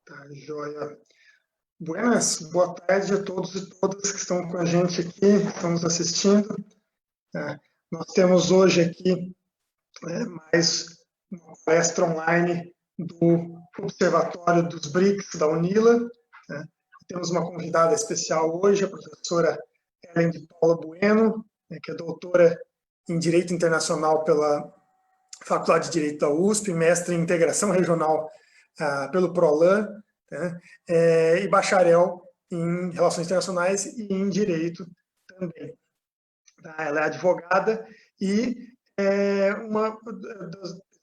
Tá, joia. Buenas, boa tarde a todos e todas que estão com a gente aqui, estão nos assistindo. Nós temos hoje aqui mais uma palestra online do Observatório dos BRICS da UNILA. Temos uma convidada especial hoje, a professora Ellen de Paula Bueno, que é doutora em Direito Internacional pela Faculdade de Direito da USP, mestre em Integração Regional pelo PROLAN, e bacharel em Relações Internacionais e em Direito também. Ela é advogada e uma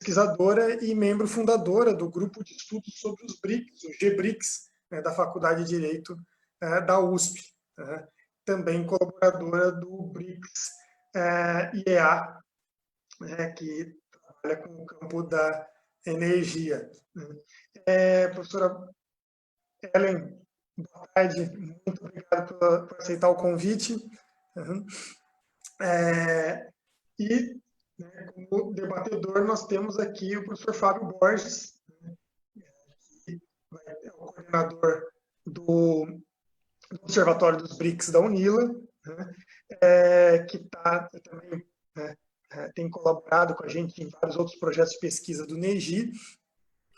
pesquisadora e membro fundadora do grupo de estudos sobre os BRICS, o GBRICS, da Faculdade de Direito da USP. Também colaboradora do BRICS IEA, que trabalha com o campo da energia. Professora Ellen, boa tarde, muito obrigado por aceitar o convite. Como debatedor, nós temos aqui o professor Fábio Borges, que é o coordenador do Observatório dos BRICS da UNILA, que também tem colaborado com a gente em vários outros projetos de pesquisa do NEGI,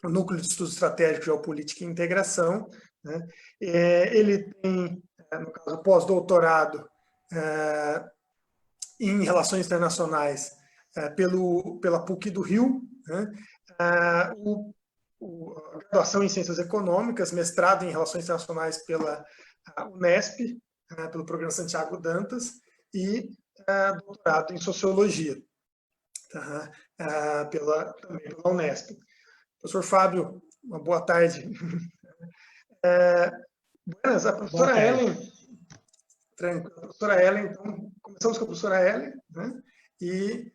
o Núcleo de Estudos Estratégicos, Geopolítica e Integração. Ele tem, no caso, pós-doutorado em Relações Internacionais pela PUC do Rio, a graduação em Ciências Econômicas, mestrado em Relações Internacionais pela Unesp, pelo Programa Santiago Dantas, e doutorado em Sociologia, também pela Unesp. Professor Fábio, uma boa tarde. Buenas, a professora Ellen. Tranquilo. A professora Ellen, então, começamos com a professora Ellen, e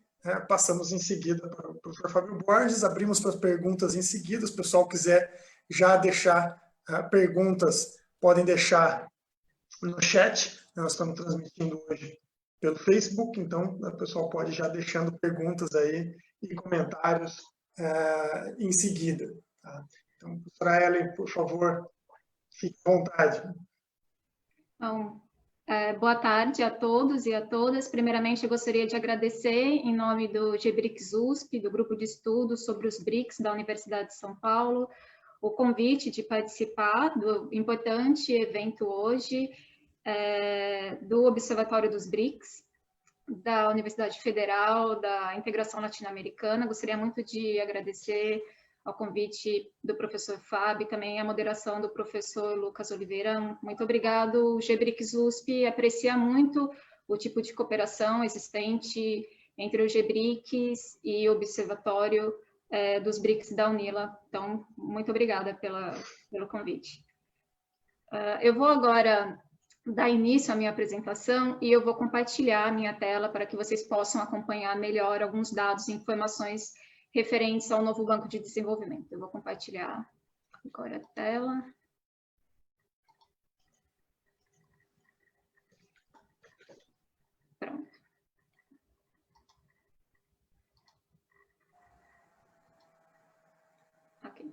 passamos em seguida para o professor Fábio Borges, abrimos para as perguntas em seguida. Se o pessoal quiser já deixar perguntas, podem deixar no chat. Nós estamos transmitindo hoje pelo Facebook, então o pessoal pode já deixando perguntas aí e comentários em seguida. Tá? Então, professora Ellen, por favor, fique à vontade. Bom, boa tarde a todos e a todas. Primeiramente, eu gostaria de agradecer, em nome do GBRICS USP, do Grupo de Estudos sobre os BRICS da Universidade de São Paulo, o convite de participar do importante evento hoje do Observatório dos BRICS, da Universidade Federal da Integração Latino-Americana. Gostaria muito de agradecer ao convite do professor Fábio e também a moderação do professor Lucas Oliveira. Muito obrigado. O GBRICS USP aprecia muito o tipo de cooperação existente entre o GBRICS e o Observatório dos BRICS da UNILA. Então, muito obrigada pelo convite. Eu vou agora dar início à minha apresentação e eu vou compartilhar a minha tela para que vocês possam acompanhar melhor alguns dados e informações referentes ao novo Banco de Desenvolvimento. Eu vou compartilhar agora a tela. Pronto. Ok.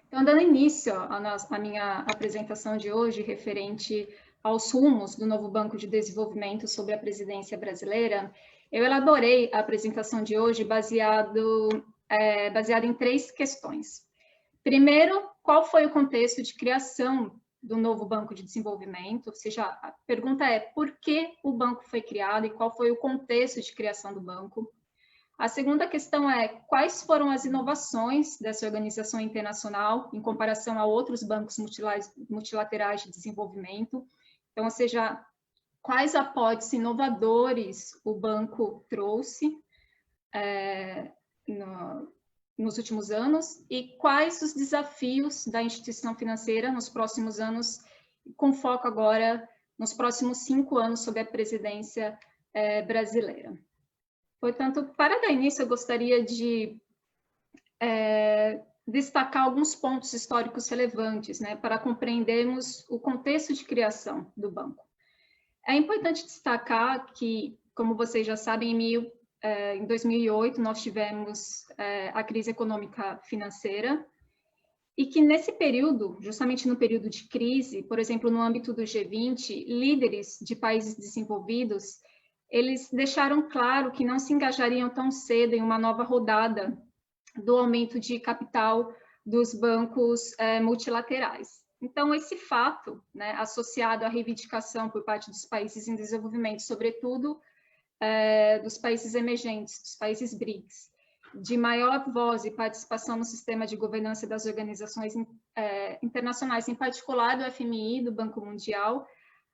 Então, dando início à minha apresentação de hoje, referente aos rumos do novo Banco de Desenvolvimento sob a presidência brasileira, eu elaborei a apresentação de hoje baseada em 3 questões. Primeiro, qual foi o contexto de criação do novo Banco de Desenvolvimento? Ou seja, a pergunta é por que o banco foi criado e qual foi o contexto de criação do banco? A segunda questão é quais foram as inovações dessa organização internacional em comparação a outros bancos multilaterais de desenvolvimento? Então, ou seja, quais aportes inovadores o banco trouxe nos últimos anos e quais os desafios da instituição financeira nos próximos anos, com foco agora nos próximos 5 anos sob a presidência brasileira. Portanto, para dar início, eu gostaria de destacar alguns pontos históricos relevantes, para compreendermos o contexto de criação do banco. É importante destacar que, como vocês já sabem, em 2008 nós tivemos a crise econômica financeira e que nesse período, justamente no período de crise, por exemplo, no âmbito do G20, líderes de países desenvolvidos, eles deixaram claro que não se engajariam tão cedo em uma nova rodada do aumento de capital dos bancos multilaterais. Então, esse fato, né, associado à reivindicação por parte dos países em desenvolvimento, sobretudo dos países emergentes, dos países BRICS, de maior voz e participação no sistema de governança das organizações internacionais, em particular do FMI, do Banco Mundial,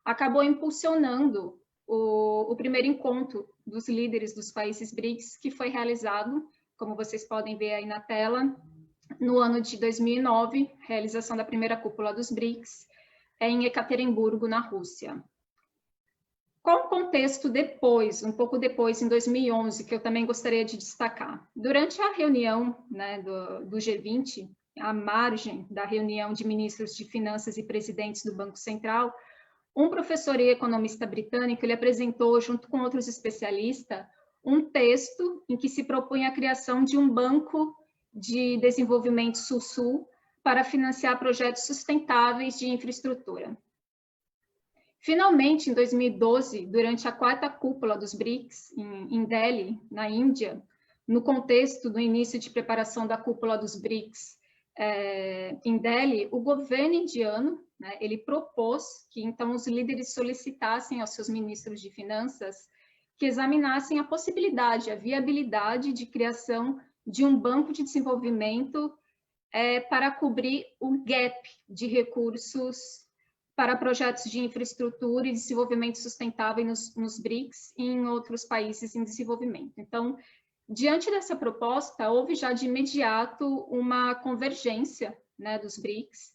acabou impulsionando o primeiro encontro dos líderes dos países BRICS, que foi realizado, como vocês podem ver aí na tela, no ano de 2009, realização da primeira cúpula dos BRICS, em Ekaterimburgo, na Rússia. Qual o contexto depois, um pouco depois, em 2011, que eu também gostaria de destacar? Durante a reunião, né, do G20, à margem da reunião de ministros de finanças e presidentes do Banco Central, um professor e economista britânico, ele apresentou, junto com outros especialistas, um texto em que se propõe a criação de um banco de desenvolvimento sul-sul para financiar projetos sustentáveis de infraestrutura. Finalmente, em 2012, durante a quarta cúpula dos BRICS, em Delhi, na Índia, no contexto do início de preparação da cúpula dos BRICS em Delhi, o governo indiano, né, ele propôs que, então, os líderes solicitassem aos seus ministros de finanças que examinassem a possibilidade, a viabilidade de criação de um banco de desenvolvimento para cobrir o gap de recursos para projetos de infraestrutura e desenvolvimento sustentável nos BRICS e em outros países em desenvolvimento. Então, diante dessa proposta, houve já de imediato uma convergência, né, dos BRICS.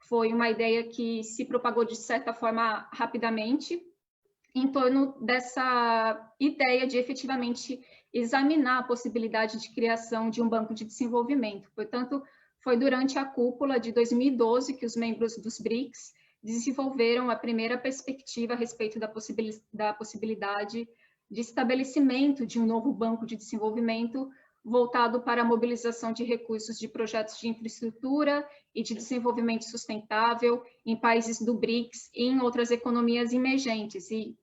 Foi uma ideia que se propagou de certa forma rapidamente em torno dessa ideia de efetivamente examinar a possibilidade de criação de um banco de desenvolvimento. Portanto, foi durante a cúpula de 2012 que os membros dos BRICS desenvolveram a primeira perspectiva a respeito da possibilidade de estabelecimento de um novo banco de desenvolvimento voltado para a mobilização de recursos de projetos de infraestrutura e de desenvolvimento sustentável em países do BRICS e em outras economias emergentes. E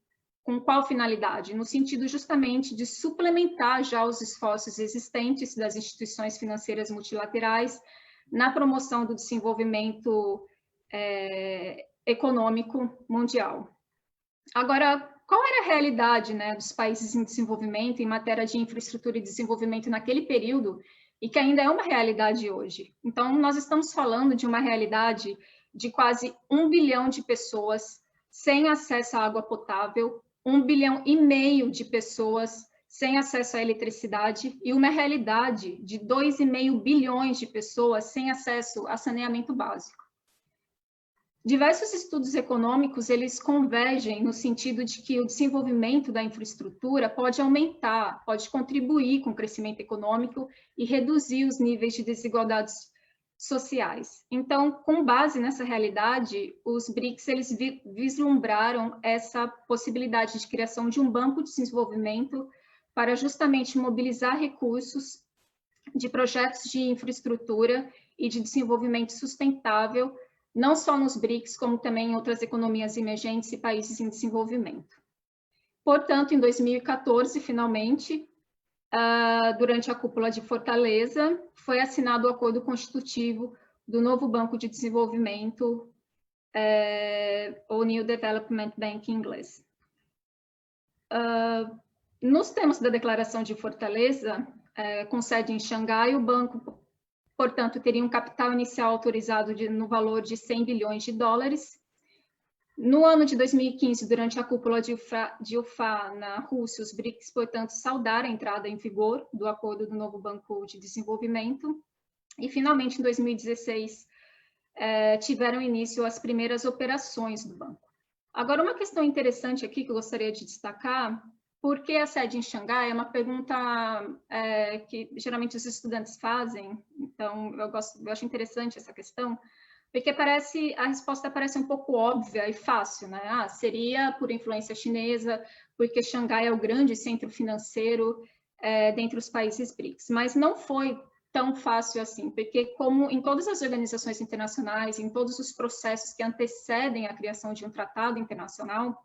com qual finalidade? No sentido justamente de suplementar já os esforços existentes das instituições financeiras multilaterais na promoção do desenvolvimento econômico mundial. Agora, qual era a realidade, né, dos países em desenvolvimento em matéria de infraestrutura e desenvolvimento naquele período e que ainda é uma realidade hoje? Então, nós estamos falando de uma realidade de quase 1 bilhão de pessoas sem acesso à água potável, 1,5 bilhão de pessoas sem acesso à eletricidade e uma realidade de 2,5 bilhões de pessoas sem acesso a saneamento básico. Diversos estudos econômicos, eles convergem no sentido de que o desenvolvimento da infraestrutura pode aumentar, pode contribuir com o crescimento econômico e reduzir os níveis de desigualdades sociais. Então, com base nessa realidade, os BRICS, eles vislumbraram essa possibilidade de criação de um banco de desenvolvimento para justamente mobilizar recursos de projetos de infraestrutura e de desenvolvimento sustentável, não só nos BRICS, como também em outras economias emergentes e países em desenvolvimento. Portanto, em 2014, finalmente, durante a cúpula de Fortaleza, foi assinado o acordo constitutivo do novo Banco de Desenvolvimento, o New Development Bank em inglês. Nos termos da Declaração de Fortaleza, com sede em Xangai, o banco, portanto, teria um capital inicial autorizado no valor de 100 bilhões de dólares. No ano de 2015, durante a cúpula de Ufa na Rússia, os BRICS, portanto, saudaram a entrada em vigor do acordo do novo Banco de Desenvolvimento. E, finalmente, em 2016, tiveram início as primeiras operações do banco. Agora, uma questão interessante aqui que eu gostaria de destacar: por que a sede em Xangai? É uma pergunta que geralmente os estudantes fazem, então eu acho interessante essa questão, porque a resposta parece um pouco óbvia e fácil, né? Seria por influência chinesa, porque Xangai é o grande centro financeiro dentre os países BRICS, mas não foi tão fácil assim, porque como em todas as organizações internacionais, em todos os processos que antecedem a criação de um tratado internacional,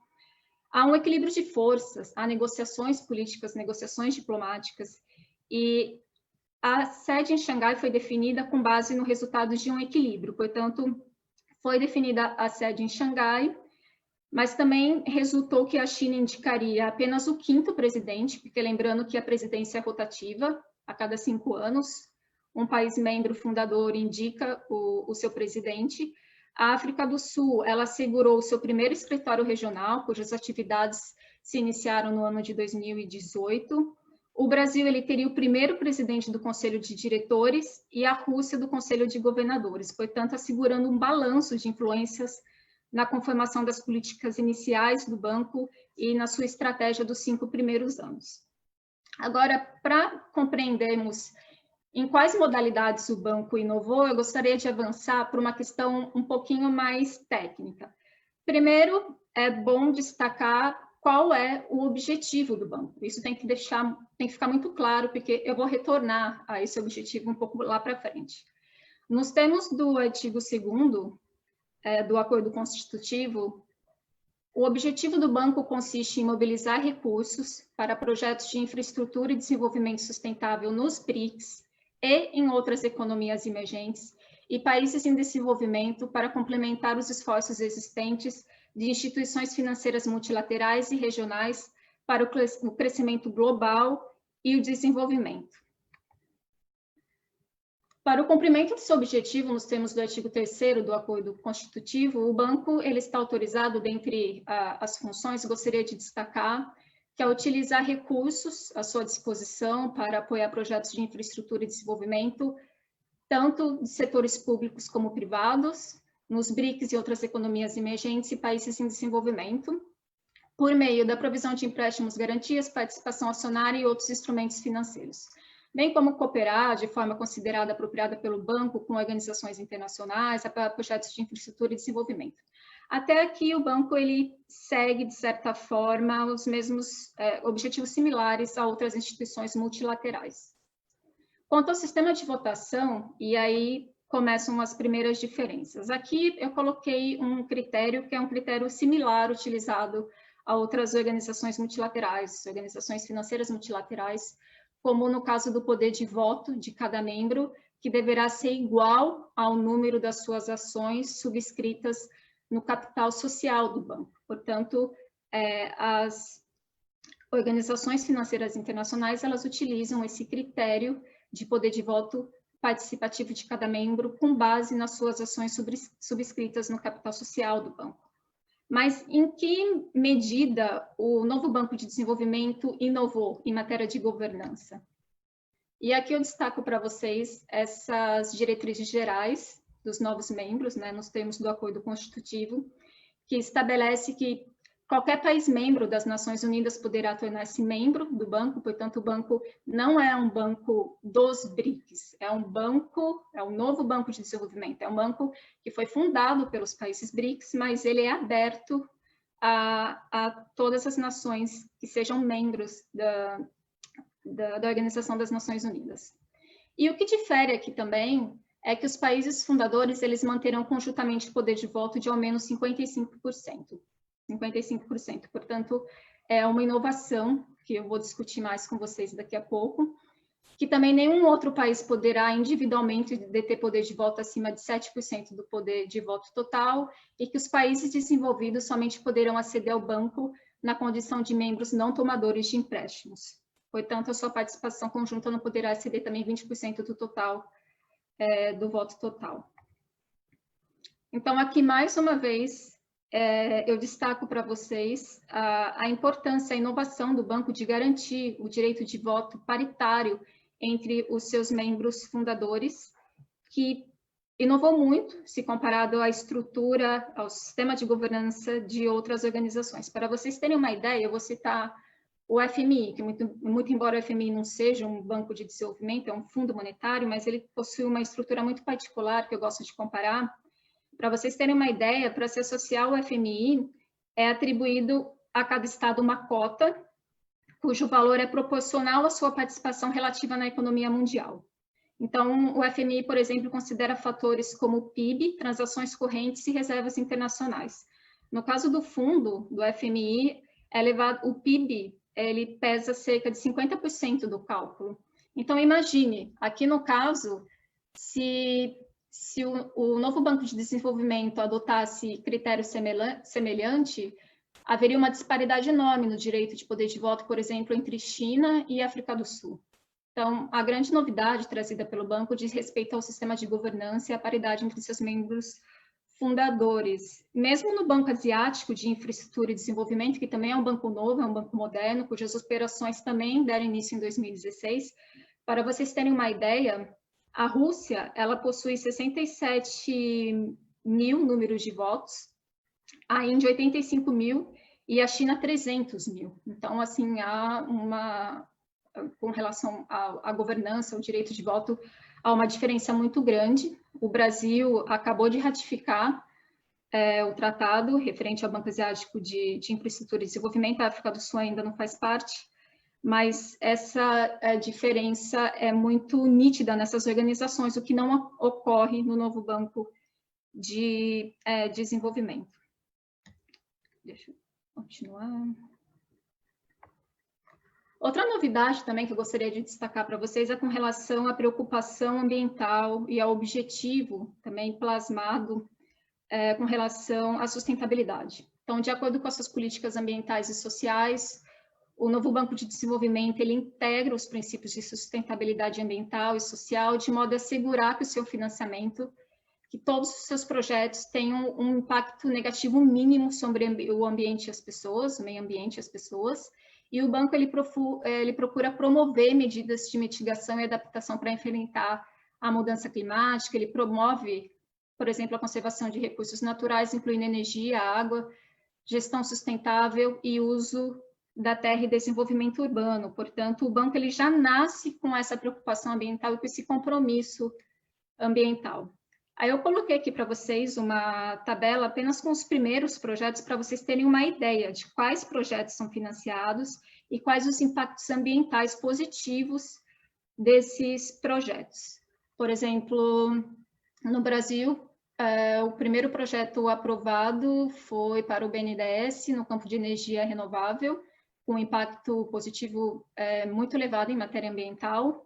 há um equilíbrio de forças, há negociações políticas, negociações diplomáticas, e a sede em Xangai foi definida com base no resultado de um equilíbrio, portanto, foi definida a sede em Xangai, mas também resultou que a China indicaria apenas o 5º presidente, porque lembrando que a presidência é rotativa, a cada 5 anos, um país membro fundador indica o seu presidente. A África do Sul, ela assegurou o seu primeiro escritório regional, cujas atividades se iniciaram no ano de 2018. O Brasil, ele teria o primeiro presidente do Conselho de Diretores e a Rússia do Conselho de Governadores, portanto, assegurando um balanço de influências na conformação das políticas iniciais do banco e na sua estratégia dos 5 primeiros anos. Agora, para compreendermos em quais modalidades o banco inovou, eu gostaria de avançar para uma questão um pouquinho mais técnica. Primeiro, é bom destacar qual é o objetivo do banco. Isso tem que ficar muito claro, porque eu vou retornar a esse objetivo um pouco lá para frente. Nos termos do artigo 2º do Acordo Constitutivo, o objetivo do banco consiste em mobilizar recursos para projetos de infraestrutura e desenvolvimento sustentável nos BRICS e em outras economias emergentes e países em desenvolvimento para complementar os esforços existentes de instituições financeiras multilaterais e regionais para o crescimento global e o desenvolvimento. Para o cumprimento desse objetivo, nos termos do artigo 3º do Acordo Constitutivo, o banco ele está autorizado, dentre as funções, gostaria de destacar, que é utilizar recursos à sua disposição para apoiar projetos de infraestrutura e desenvolvimento, tanto de setores públicos como privados, nos BRICS e outras economias emergentes e países em desenvolvimento, por meio da provisão de empréstimos, garantias, participação acionária e outros instrumentos financeiros, bem como cooperar de forma considerada apropriada pelo banco com organizações internacionais, para projetos de infraestrutura e desenvolvimento. Até aqui o banco ele segue, de certa forma, os mesmos objetivos similares a outras instituições multilaterais. Quanto ao sistema de votação, e aí começam as primeiras diferenças. Aqui eu coloquei um critério que é um critério similar utilizado a outras organizações multilaterais, organizações financeiras multilaterais, como no caso do poder de voto de cada membro, que deverá ser igual ao número das suas ações subscritas no capital social do banco. Portanto, as organizações financeiras internacionais, elas utilizam esse critério de poder de voto participativo de cada membro com base nas suas ações subscritas no capital social do banco. Mas em que medida o novo Banco de Desenvolvimento inovou em matéria de governança? E aqui eu destaco para vocês essas diretrizes gerais dos novos membros, né, nos termos do Acordo Constitutivo, que estabelece que qualquer país membro das Nações Unidas poderá tornar-se membro do banco, portanto, o banco não é um banco dos BRICS, é um novo banco de desenvolvimento, é um banco que foi fundado pelos países BRICS, mas ele é aberto a todas as nações que sejam membros da Organização das Nações Unidas. E o que difere aqui também é que os países fundadores, eles manterão conjuntamente o poder de voto de ao menos 55%. 55%. Portanto, é uma inovação que eu vou discutir mais com vocês daqui a pouco, que também nenhum outro país poderá individualmente deter poder de voto acima de 7% do poder de voto total e que os países desenvolvidos somente poderão aceder ao banco na condição de membros não tomadores de empréstimos. Portanto, a sua participação conjunta não poderá exceder também 20% do total, do voto total. Então, aqui, mais uma vez, eu destaco para vocês a importância, a inovação do banco de garantir o direito de voto paritário entre os seus membros fundadores, que inovou muito se comparado à estrutura, ao sistema de governança de outras organizações. Para vocês terem uma ideia, eu vou citar o FMI, que muito embora o FMI não seja um banco de desenvolvimento, é um fundo monetário, mas ele possui uma estrutura muito particular que eu gosto de comparar. Para vocês terem uma ideia, para se associar ao FMI, é atribuído a cada estado uma cota, cujo valor é proporcional à sua participação relativa na economia mundial. Então, o FMI, por exemplo, considera fatores como PIB, transações correntes e reservas internacionais. No caso do fundo, do FMI, o PIB ele pesa cerca de 50% do cálculo. Então, imagine, aqui no caso, se o novo Banco de Desenvolvimento adotasse critério semelhante, haveria uma disparidade enorme no direito de poder de voto, por exemplo, entre China e África do Sul. Então, a grande novidade trazida pelo banco diz respeito ao sistema de governança e à paridade entre seus membros fundadores. Mesmo no Banco Asiático de Infraestrutura e Desenvolvimento, que também é um banco novo, é um banco moderno, cujas operações também deram início em 2016, para vocês terem uma ideia, a Rússia, ela possui 67 mil números de votos, a Índia 85 mil e a China 300 mil. Então, assim, há uma... com relação à governança, ao direito de voto, há uma diferença muito grande. O Brasil acabou de ratificar o tratado referente ao Banco Asiático de Infraestrutura e Desenvolvimento, a África do Sul ainda não faz parte, mas essa diferença é muito nítida nessas organizações, o que não ocorre no novo Banco de Desenvolvimento. Deixa eu continuar. Outra novidade também que eu gostaria de destacar para vocês é com relação à preocupação ambiental e ao objetivo também plasmado com relação à sustentabilidade. Então, de acordo com as suas políticas ambientais e sociais, o novo Banco de Desenvolvimento ele integra os princípios de sustentabilidade ambiental e social de modo a assegurar que o seu financiamento, que todos os seus projetos tenham um impacto negativo mínimo sobre o ambiente e as pessoas, o meio ambiente e as pessoas. E o banco ele procura promover medidas de mitigação e adaptação para enfrentar a mudança climática. Ele promove, por exemplo, a conservação de recursos naturais, incluindo energia, água, gestão sustentável e uso da terra e desenvolvimento urbano. Portanto, o banco ele já nasce com essa preocupação ambiental e com esse compromisso ambiental. Aí eu coloquei aqui para vocês uma tabela apenas com os primeiros projetos para vocês terem uma ideia de quais projetos são financiados e quais os impactos ambientais positivos desses projetos. Por exemplo, no Brasil, o primeiro projeto aprovado foi para o BNDES no campo de energia renovável, com impacto positivo muito elevado em matéria ambiental.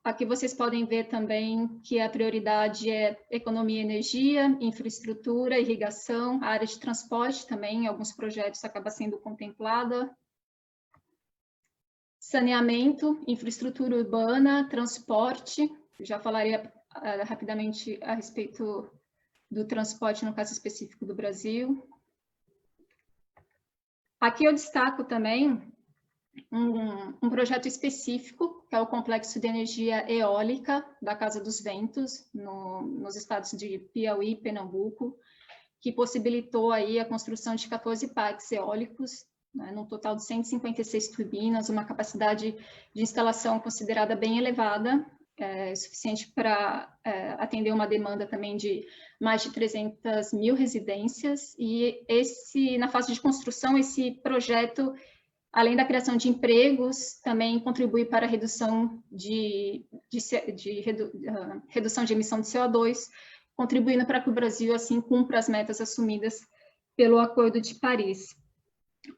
Aqui vocês podem ver também que a prioridade é economia e energia, infraestrutura, irrigação, a área de transporte também, em alguns projetos acaba sendo contemplada. Saneamento, infraestrutura urbana, transporte, já falaria rapidamente a respeito do transporte no caso específico do Brasil. Aqui eu destaco também um projeto específico, que é o Complexo de Energia Eólica da Casa dos Ventos, nos estados de Piauí e Pernambuco, que possibilitou aí a construção de 14 parques eólicos, né, num total de 156 turbinas, uma capacidade de instalação considerada bem elevada, suficiente para atender uma demanda também de mais de 300 mil residências, e na fase de construção, esse projeto, além da criação de empregos, também contribui para a redução redução de emissão de CO2, contribuindo para que o Brasil, assim, cumpra as metas assumidas pelo Acordo de Paris.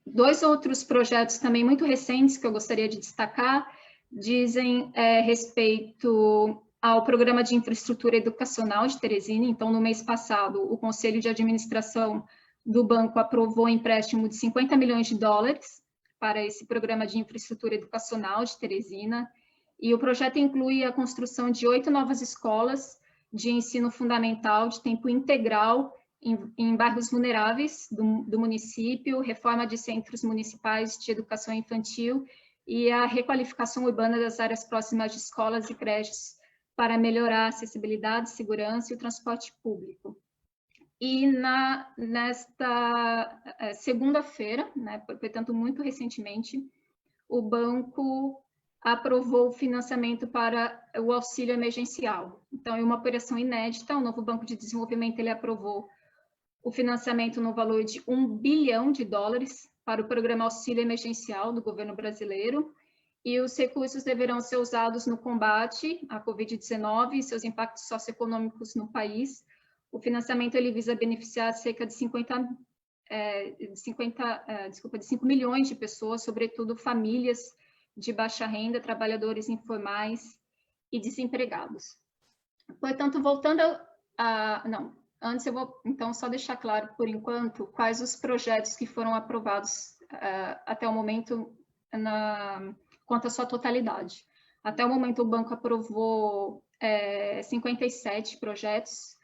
Dois outros projetos também muito recentes que eu gostaria de destacar dizem respeito ao Programa de Infraestrutura Educacional de Teresina. Então, no mês passado, o Conselho de Administração do banco aprovou um empréstimo de 50 milhões de dólares para esse Programa de Infraestrutura Educacional de Teresina, e o projeto inclui a construção de 8 novas escolas de ensino fundamental de tempo integral em bairros vulneráveis do município, reforma de centros municipais de educação infantil e a requalificação urbana das áreas próximas de escolas e creches para melhorar a acessibilidade, segurança e o transporte público. E nesta segunda-feira, né, portanto, muito recentemente, o banco aprovou o financiamento para o auxílio emergencial. Então, é uma operação inédita, o novo Banco de Desenvolvimento ele aprovou o financiamento no valor de $1 bilhão para o programa Auxílio Emergencial do governo brasileiro, e os recursos deverão ser usados no combate à Covid-19 e seus impactos socioeconômicos no país. O financiamento ele visa beneficiar cerca de 5 milhões de pessoas, sobretudo famílias de baixa renda, trabalhadores informais e desempregados. Portanto, voltando antes eu vou, então, só deixar claro, por enquanto, quais os projetos que foram aprovados até o momento, quanto à sua totalidade. Até o momento, o banco aprovou 57 projetos,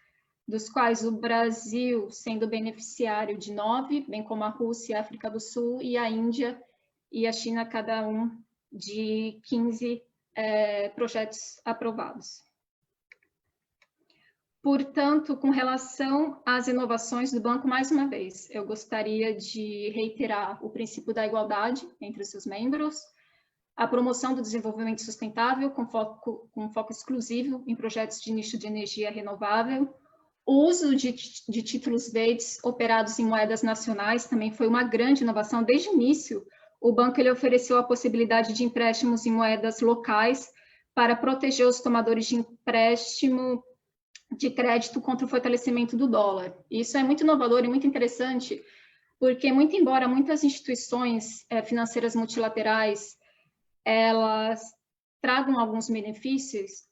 dos quais o Brasil sendo beneficiário de 9, bem como a Rússia, a África do Sul e a Índia e a China, cada um de 15 projetos aprovados. Portanto, com relação às inovações do banco, mais uma vez, eu gostaria de reiterar o princípio da igualdade entre os seus membros, a promoção do desenvolvimento sustentável com foco exclusivo em projetos de nicho de energia renovável, o uso de títulos verdes operados em moedas nacionais também foi uma grande inovação. Desde o início, o banco ele ofereceu a possibilidade de empréstimos em moedas locais para proteger os tomadores de empréstimo de crédito contra o fortalecimento do dólar. Isso é muito inovador e muito interessante, porque, muito embora muitas instituições financeiras multilaterais elas tragam alguns benefícios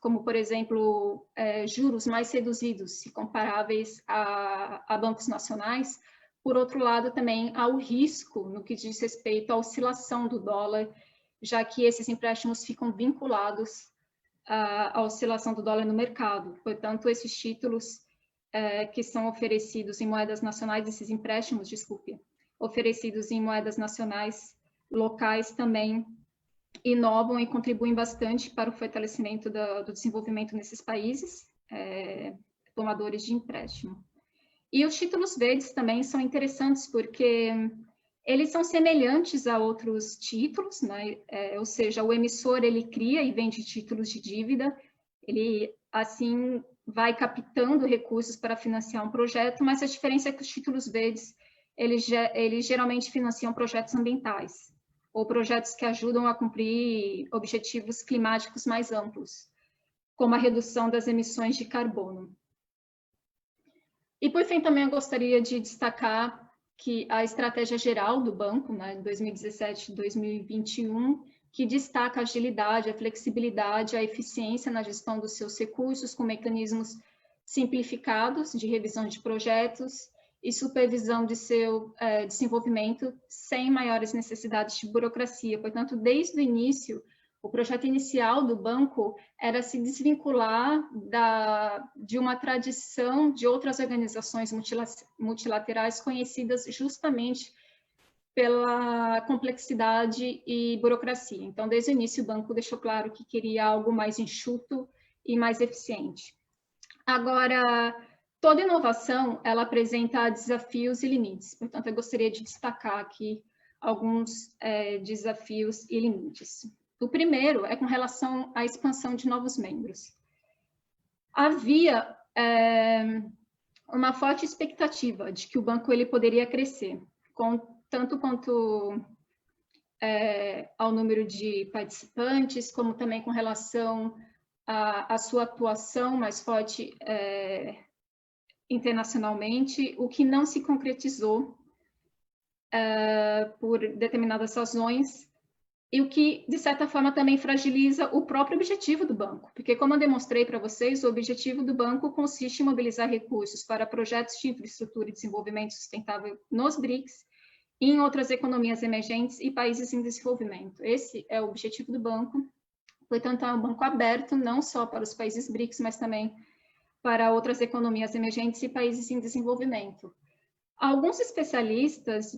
como, por exemplo, juros mais reduzidos, se comparáveis a bancos nacionais. Por outro lado, também há o risco no que diz respeito à oscilação do dólar, já que esses empréstimos ficam vinculados à oscilação do dólar no mercado. Portanto, esses títulos que são oferecidos em moedas nacionais, esses empréstimos, desculpe, oferecidos em moedas nacionais locais também inovam e contribuem bastante para o fortalecimento do desenvolvimento nesses países, tomadores de empréstimo. E os títulos verdes também são interessantes porque eles são semelhantes a outros títulos, né? Ou seja, o emissor ele cria e vende títulos de dívida, ele assim vai captando recursos para financiar um projeto, mas a diferença é que os títulos verdes eles geralmente financiam projetos ambientais ou projetos que ajudam a cumprir objetivos climáticos mais amplos, como a redução das emissões de carbono. E, por fim, também eu gostaria de destacar que a estratégia geral do banco, né, 2017-2021, que destaca a agilidade, a flexibilidade, a eficiência na gestão dos seus recursos, com mecanismos simplificados de revisão de projetos e supervisão de seu desenvolvimento sem maiores necessidades de burocracia. Portanto, desde o início, o projeto inicial do banco era se desvincular de uma tradição de outras organizações multilaterais conhecidas justamente pela complexidade e burocracia. Então, desde o início, o banco deixou claro que queria algo mais enxuto e mais eficiente. Agora, toda inovação, ela apresenta desafios e limites. Portanto, eu gostaria de destacar aqui alguns desafios e limites. O primeiro é com relação à expansão de novos membros. Havia uma forte expectativa de que o banco ele poderia crescer, tanto quanto ao número de participantes, como também com relação à sua atuação mais forte internacionalmente, o que não se concretizou por determinadas razões, e o que, de certa forma, também fragiliza o próprio objetivo do banco, porque, como eu demonstrei para vocês, o objetivo do banco consiste em mobilizar recursos para projetos de infraestrutura e desenvolvimento sustentável nos BRICS e em outras economias emergentes e países em desenvolvimento. Esse é o objetivo do banco, portanto, é um banco aberto não só para os países BRICS, mas também para outras economias emergentes e países em desenvolvimento. Alguns especialistas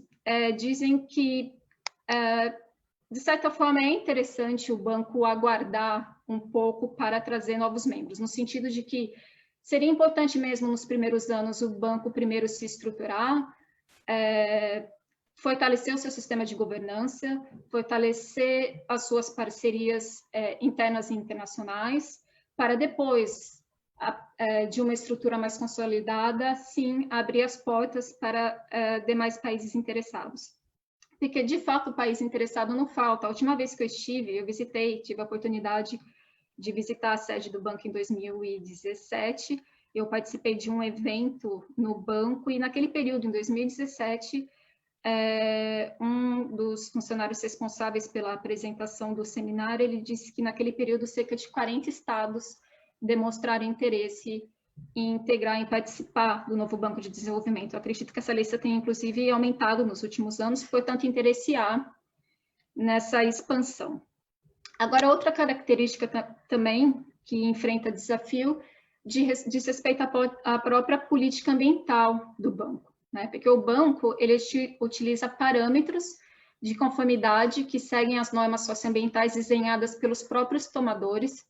dizem que, de certa forma, é interessante o banco aguardar um pouco para trazer novos membros, no sentido de que seria importante mesmo nos primeiros anos o banco primeiro se estruturar, fortalecer o seu sistema de governança, fortalecer as suas parcerias internas e internacionais, para depois, de uma estrutura mais consolidada, sim, abrir as portas para demais países interessados. porque, de fato, o país interessado não falta. A última vez que eu estive, eu tive a oportunidade de visitar a sede do banco em 2017, eu participei de um evento no banco, e naquele período, em 2017, um dos funcionários responsáveis pela apresentação do seminário, ele disse que naquele período cerca de 40 estados demonstraram interesse em integrar, em participar do novo Banco de Desenvolvimento. Eu acredito que essa lista tem, inclusive, aumentado nos últimos anos, portanto, interesse há nessa expansão. Agora, outra característica também que enfrenta desafio diz respeito à própria política ambiental do banco, né? Porque o banco ele utiliza parâmetros de conformidade que seguem as normas socioambientais desenhadas pelos próprios tomadores,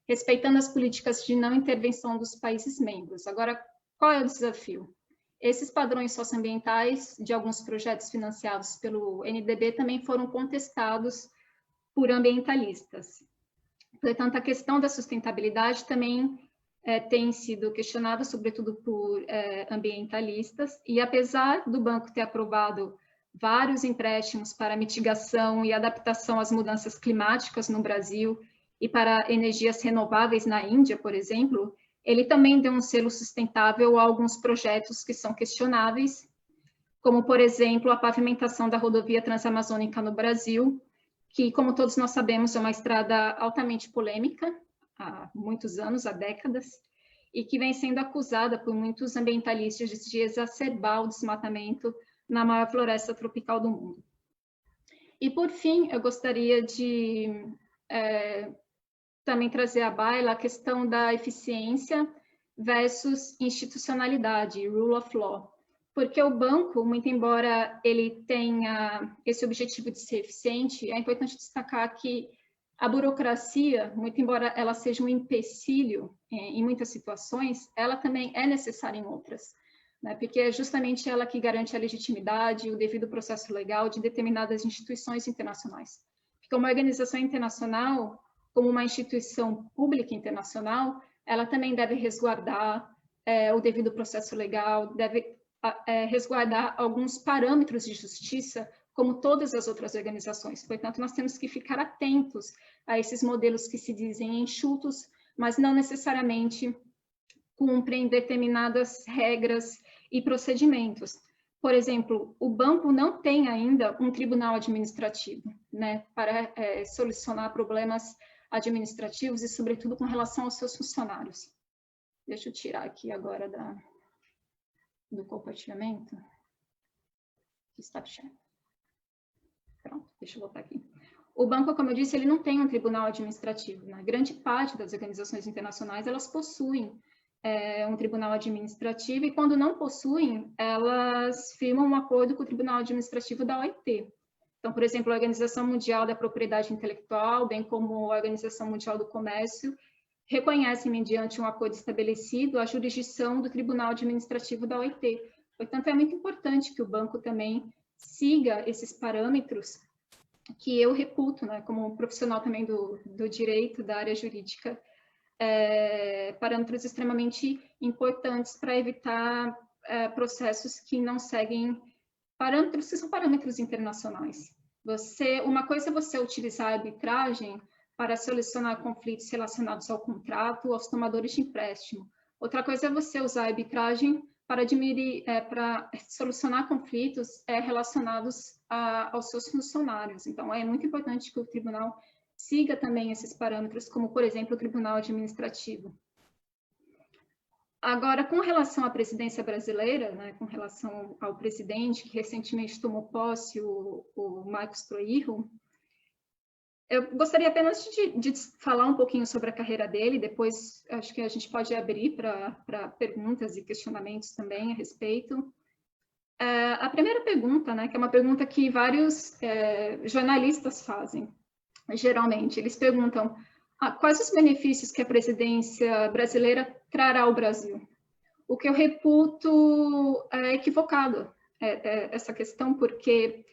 respeitando as políticas de não intervenção dos países membros. Agora, qual é o desafio? Esses padrões socioambientais de alguns projetos financiados pelo NDB também foram contestados por ambientalistas. Portanto, a questão da sustentabilidade também tem sido questionada, sobretudo por ambientalistas, e apesar do banco ter aprovado vários empréstimos para mitigação e adaptação às mudanças climáticas no Brasil e para energias renováveis na Índia, por exemplo, ele também deu um selo sustentável a alguns projetos que são questionáveis, como, por exemplo, a pavimentação da rodovia transamazônica no Brasil, que, como todos nós sabemos, é uma estrada altamente polêmica, há muitos anos, há décadas, e que vem sendo acusada por muitos ambientalistas de exacerbar o desmatamento na maior floresta tropical do mundo. E, por fim, eu gostaria de também trazer à baila a questão da eficiência versus institucionalidade, rule of law. Porque o banco, muito embora ele tenha esse objetivo de ser eficiente, é importante destacar que a burocracia, muito embora ela seja um empecilho em muitas situações, ela também é necessária em outras, né? Porque é justamente ela que garante a legitimidade e o devido processo legal de determinadas instituições internacionais. Porque uma organização internacional, como uma instituição pública internacional, ela também deve resguardar o devido processo legal, deve resguardar alguns parâmetros de justiça, como todas as outras organizações. Portanto, nós temos que ficar atentos a esses modelos que se dizem enxutos, mas não necessariamente cumprem determinadas regras e procedimentos. Por exemplo, o banco não tem ainda um tribunal administrativo, né, para solucionar problemas administrativos e, sobretudo, com relação aos seus funcionários. Deixa eu tirar aqui agora do compartilhamento. Stop share. Pronto, deixa eu voltar aqui. O banco, como eu disse, ele não tem um tribunal administrativo, né? Grande parte das organizações internacionais, elas possuem um tribunal administrativo, e quando não possuem, elas firmam um acordo com o tribunal administrativo da OIT. Então, por exemplo, a Organização Mundial da Propriedade Intelectual, bem como a Organização Mundial do Comércio, reconhecem, mediante um acordo estabelecido, a jurisdição do Tribunal Administrativo da OIT. Portanto, é muito importante que o banco também siga esses parâmetros que eu reputo, né, como profissional também do direito, da área jurídica, parâmetros extremamente importantes para evitar processos que não seguem parâmetros que são parâmetros internacionais. Uma coisa é você utilizar a arbitragem para solucionar conflitos relacionados ao contrato ou aos tomadores de empréstimo. Outra coisa é você usar a arbitragem para solucionar conflitos relacionados aos seus funcionários. Então, é muito importante que o tribunal siga também esses parâmetros, como, por exemplo, o tribunal administrativo. Agora, com relação à presidência brasileira, né, com relação ao presidente que recentemente tomou posse, o Marcos Troirro, eu gostaria apenas de falar um pouquinho sobre a carreira dele, depois acho que a gente pode abrir para perguntas e questionamentos também a respeito. A primeira pergunta, né, que é uma pergunta que vários jornalistas fazem, geralmente, eles perguntam quais os benefícios que a presidência brasileira trará ao Brasil. O que eu reputo equivocado essa questão, porque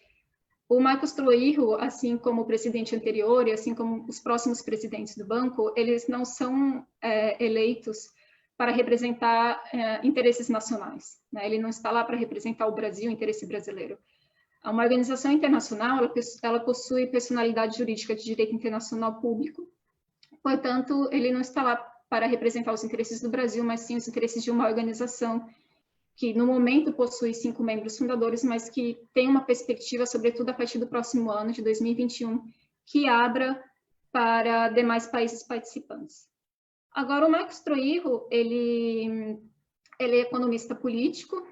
o Marcos Troirro, assim como o presidente anterior e assim como os próximos presidentes do banco, eles não são eleitos para representar interesses nacionais, né? Ele não está lá para representar o Brasil, o interesse brasileiro. Uma organização internacional, ela possui personalidade jurídica de direito internacional público, portanto, ele não está lá para representar os interesses do Brasil, mas sim os interesses de uma organização que, no momento, possui 5 membros fundadores, mas que tem uma perspectiva, sobretudo a partir do próximo ano, de 2021, que abra para demais países participantes. Agora, o Marcos Troirro, ele é economista político,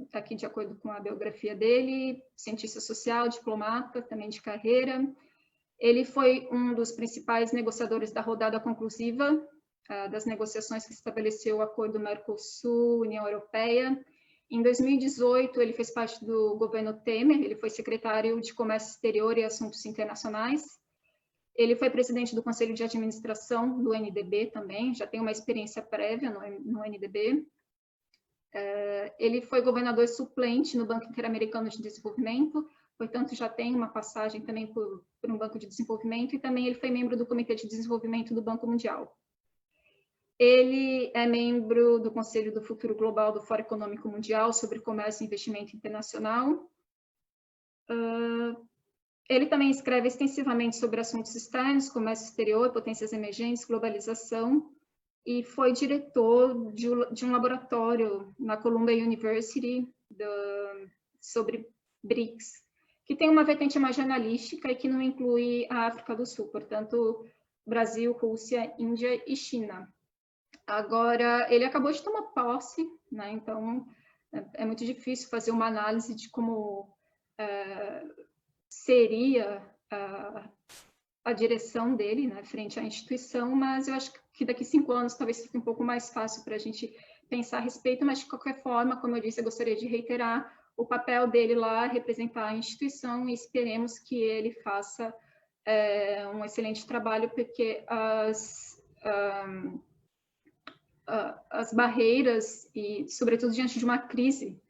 está aqui de acordo com a biografia dele, cientista social, diplomata, também de carreira. Ele foi um dos principais negociadores da rodada conclusiva das negociações que estabeleceu o acordo Mercosul-União Europeia. Em 2018, ele fez parte do governo Temer, ele foi secretário de Comércio Exterior e Assuntos Internacionais. Ele foi presidente do Conselho de Administração do NDB também, já tem uma experiência prévia no NDB. Ele foi governador suplente no Banco Interamericano de Desenvolvimento, portanto, já tem uma passagem também por um banco de desenvolvimento, e também ele foi membro do Comitê de Desenvolvimento do Banco Mundial. Ele é membro do Conselho do Futuro Global do Fórum Econômico Mundial sobre Comércio e Investimento Internacional. Ele também escreve extensivamente sobre assuntos externos, comércio exterior, potências emergentes, globalização, e foi diretor de um laboratório na Columbia University sobre BRICS, que tem uma vertente mais jornalística e que não inclui a África do Sul, portanto, Brasil, Rússia, Índia e China. Agora, ele acabou de tomar posse, né? Então é muito difícil fazer uma análise de como seria a direção dele, né, frente à instituição, mas eu acho que daqui a 5 anos talvez fique um pouco mais fácil para a gente pensar a respeito, mas de qualquer forma, como eu disse, eu gostaria de reiterar o papel dele lá, representar a instituição, e esperemos que ele faça um excelente trabalho, porque as barreiras, e sobretudo diante de uma crise,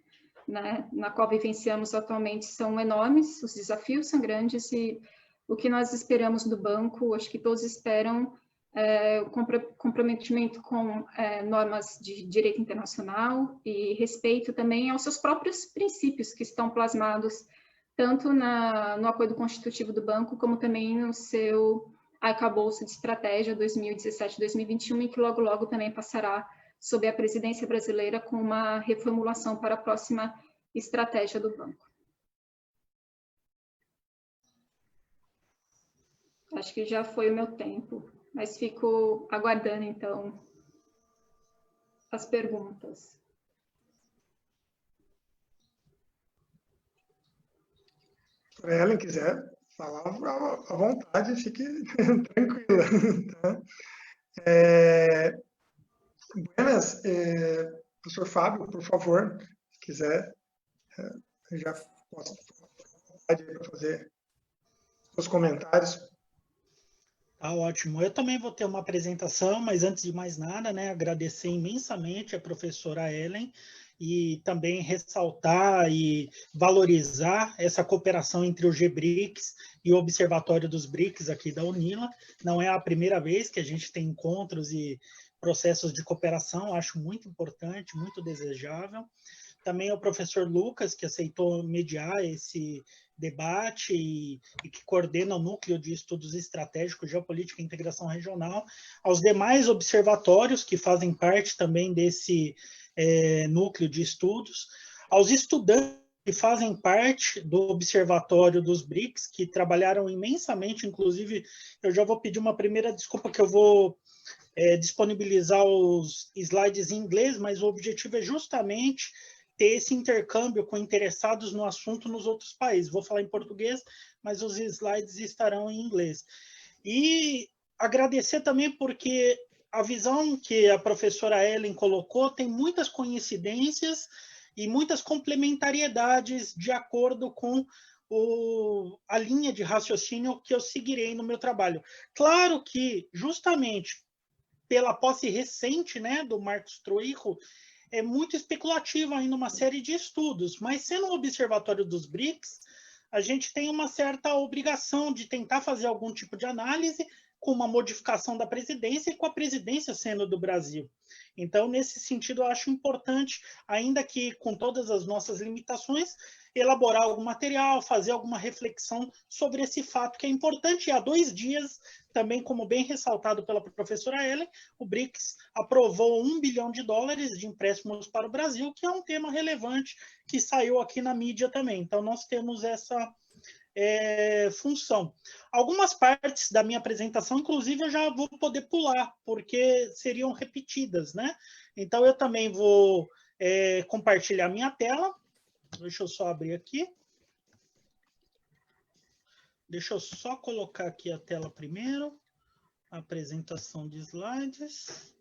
né, na qual vivenciamos atualmente, são enormes, os desafios são grandes, e o que nós esperamos do banco, acho que todos esperam, o comprometimento com normas de direito internacional e respeito também aos seus próprios princípios, que estão plasmados tanto no acordo constitutivo do banco, como também no seu arcabouço de estratégia 2017-2021, e que logo, logo também passará sob a presidência brasileira com uma reformulação para a próxima estratégia do banco. Acho que já foi o meu tempo, mas fico aguardando, então, as perguntas. Se a Ellen quiser falar à vontade, fique tranquila. Tá? Buenas, professor Fábio, por favor, se quiser, eu já posso fazer os comentários. Tá ótimo. Eu também vou ter uma apresentação, mas antes de mais nada, né, agradecer imensamente a professora Ellen e também ressaltar e valorizar essa cooperação entre o GBRICS e o Observatório dos BRICS aqui da UNILA. Não é a primeira vez que a gente tem encontros e processos de cooperação, acho muito importante, muito desejável. Também o professor Lucas, que aceitou mediar esse debate e que coordena o Núcleo de Estudos Estratégicos, Geopolítica e Integração Regional, aos demais observatórios que fazem parte também desse núcleo de estudos, aos estudantes que fazem parte do Observatório dos BRICS, que trabalharam imensamente, inclusive, eu já vou pedir uma primeira desculpa que eu vou disponibilizar os slides em inglês, mas o objetivo é justamente ter esse intercâmbio com interessados no assunto nos outros países. Vou falar em português, mas os slides estarão em inglês. E agradecer também porque a visão que a professora Ellen colocou tem muitas coincidências e muitas complementariedades de acordo com a linha de raciocínio que eu seguirei no meu trabalho. Claro que, justamente pela posse recente, né, do Marcos Troirro, é muito especulativa ainda uma série de estudos, mas sendo um observatório dos BRICS, a gente tem uma certa obrigação de tentar fazer algum tipo de análise com uma modificação da presidência e com a presidência sendo do Brasil. Então, nesse sentido, eu acho importante, ainda que com todas as nossas limitações, elaborar algum material, fazer alguma reflexão sobre esse fato que é importante. E há 2 dias, também como bem ressaltado pela professora Ellen, o BRICS aprovou $1 bilhão de empréstimos para o Brasil, que é um tema relevante que saiu aqui na mídia também. Então, nós temos essa função. Algumas partes da minha apresentação, inclusive, eu já vou poder pular, porque seriam repetidas, né? Então, eu também vou compartilhar minha tela. Deixa eu só abrir aqui. Deixa eu só colocar aqui a tela primeiro. Apresentação de slides.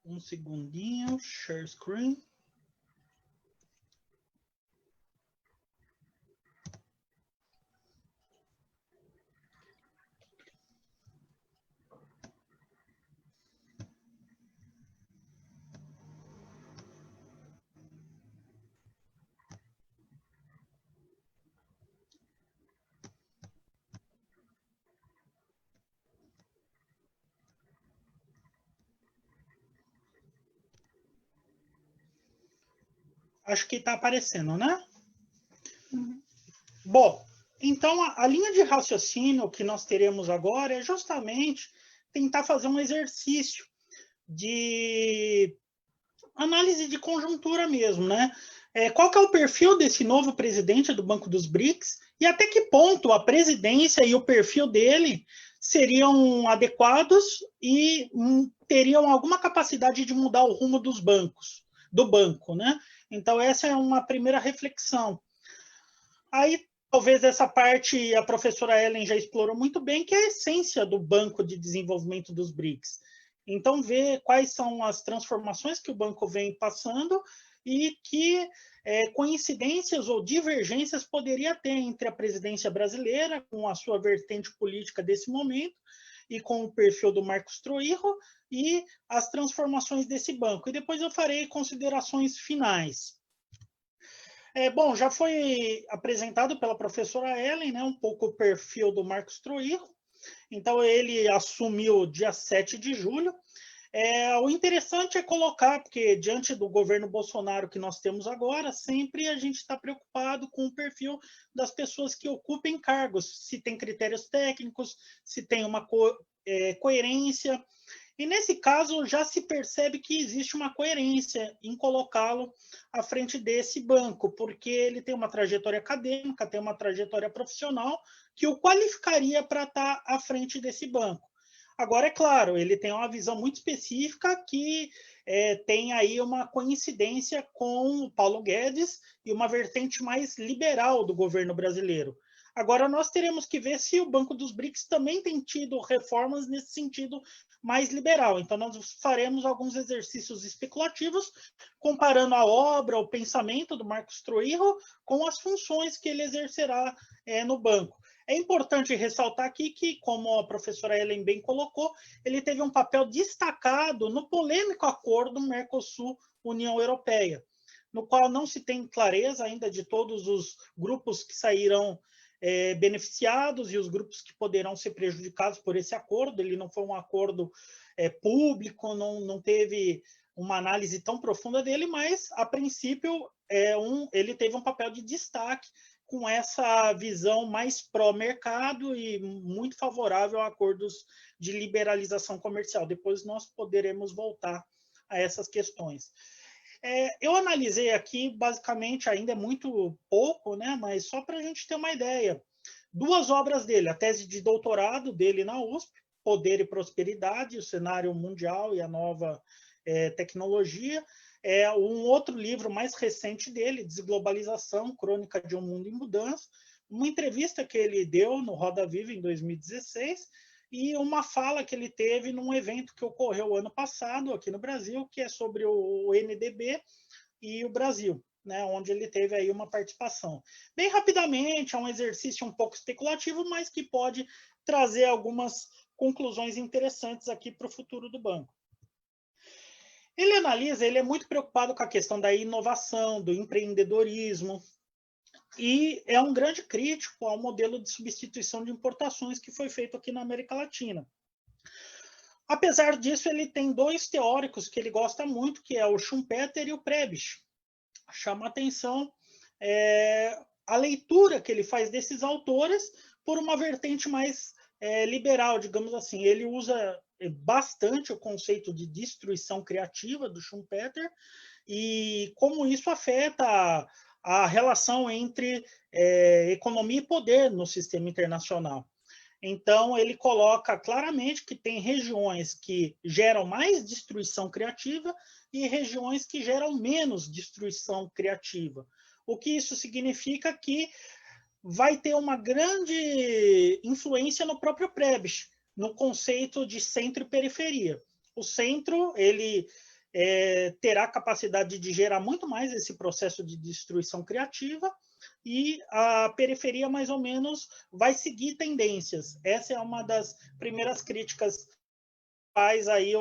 Um segundinho, share screen. Acho que está aparecendo, né? Uhum. Bom, então a linha de raciocínio que nós teremos agora é justamente tentar fazer um exercício de análise de conjuntura mesmo, né? Qual que é o perfil desse novo presidente do Banco dos BRICS e até que ponto a presidência e o perfil dele seriam adequados e teriam alguma capacidade de mudar o rumo do banco, né? Então, essa é uma primeira reflexão. Aí, talvez essa parte a professora Ellen já explorou muito bem, que é a essência do Banco de Desenvolvimento dos BRICS. Então, ver quais são as transformações que o banco vem passando e que coincidências ou divergências poderia ter entre a presidência brasileira, com a sua vertente política desse momento, e com o perfil do Marcos Trujillo, e as transformações desse banco. E depois eu farei considerações finais. Bom, já foi apresentado pela professora Ellen, né, um pouco o perfil do Marcos Trujillo. Então, ele assumiu dia 7 de julho. O interessante é colocar, porque diante do governo Bolsonaro que nós temos agora, sempre a gente está preocupado com o perfil das pessoas que ocupem cargos, se tem critérios técnicos, se tem uma coerência. E nesse caso já se percebe que existe uma coerência em colocá-lo à frente desse banco, porque ele tem uma trajetória acadêmica, tem uma trajetória profissional que o qualificaria para estar à frente desse banco. Agora, é claro, ele tem uma visão muito específica que tem aí uma coincidência com o Paulo Guedes e uma vertente mais liberal do governo brasileiro. Agora, nós teremos que ver se o Banco dos BRICS também tem tido reformas nesse sentido mais liberal. Então, nós faremos alguns exercícios especulativos, comparando a obra, o pensamento do Marcos Trujillo com as funções que ele exercerá no banco. É importante ressaltar aqui que, como a professora Ellen bem colocou, ele teve um papel destacado no polêmico acordo Mercosul-União Europeia, no qual não se tem clareza ainda de todos os grupos que sairão beneficiados e os grupos que poderão ser prejudicados por esse acordo. Ele não foi um acordo público, não teve uma análise tão profunda dele, mas, a princípio, ele teve um papel de destaque com essa visão mais pró-mercado e muito favorável a acordos de liberalização comercial. Depois nós poderemos voltar a essas questões. Eu analisei aqui, basicamente, ainda é muito pouco, né? Mas só para a gente ter uma ideia. 2 obras dele, a tese de doutorado dele na USP, Poder e Prosperidade, o cenário mundial e a nova tecnologia. Um outro livro mais recente dele, Desglobalização, Crônica de um Mundo em Mudança, uma entrevista que ele deu no Roda Viva em 2016, e uma fala que ele teve num evento que ocorreu ano passado aqui no Brasil, que é sobre o NDB e o Brasil, né, onde ele teve aí uma participação. Bem rapidamente, é um exercício um pouco especulativo, mas que pode trazer algumas conclusões interessantes aqui para o futuro do banco. Ele analisa, ele é muito preocupado com a questão da inovação, do empreendedorismo, e é um grande crítico ao modelo de substituição de importações que foi feito aqui na América Latina. Apesar disso, ele tem dois teóricos que ele gosta muito, que é o Schumpeter e o Prebisch. Chama atenção a leitura que ele faz desses autores por uma vertente mais liberal, digamos assim. Ele usa bastante o conceito de destruição criativa do Schumpeter e como isso afeta a relação entre economia e poder no sistema internacional. Então, ele coloca claramente que tem regiões que geram mais destruição criativa e regiões que geram menos destruição criativa. O que isso significa que vai ter uma grande influência no próprio Prebisch, no conceito de centro e periferia. O centro, ele terá capacidade de gerar muito mais esse processo de destruição criativa, e a periferia, mais ou menos, vai seguir tendências. Essa é uma das primeiras críticas. Faz aí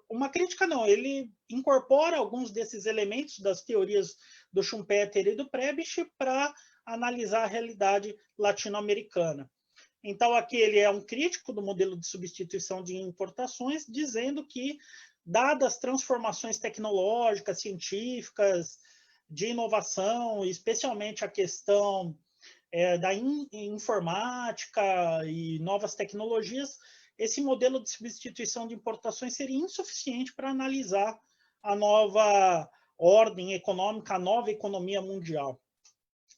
uma crítica, não, ele incorpora alguns desses elementos das teorias do Schumpeter e do Prebisch para analisar a realidade latino-americana. Então, aqui ele é um crítico do modelo de substituição de importações, dizendo que, dadas as transformações tecnológicas, científicas, de inovação, especialmente a questão da informática e novas tecnologias, esse modelo de substituição de importações seria insuficiente para analisar a nova ordem econômica, a nova economia mundial.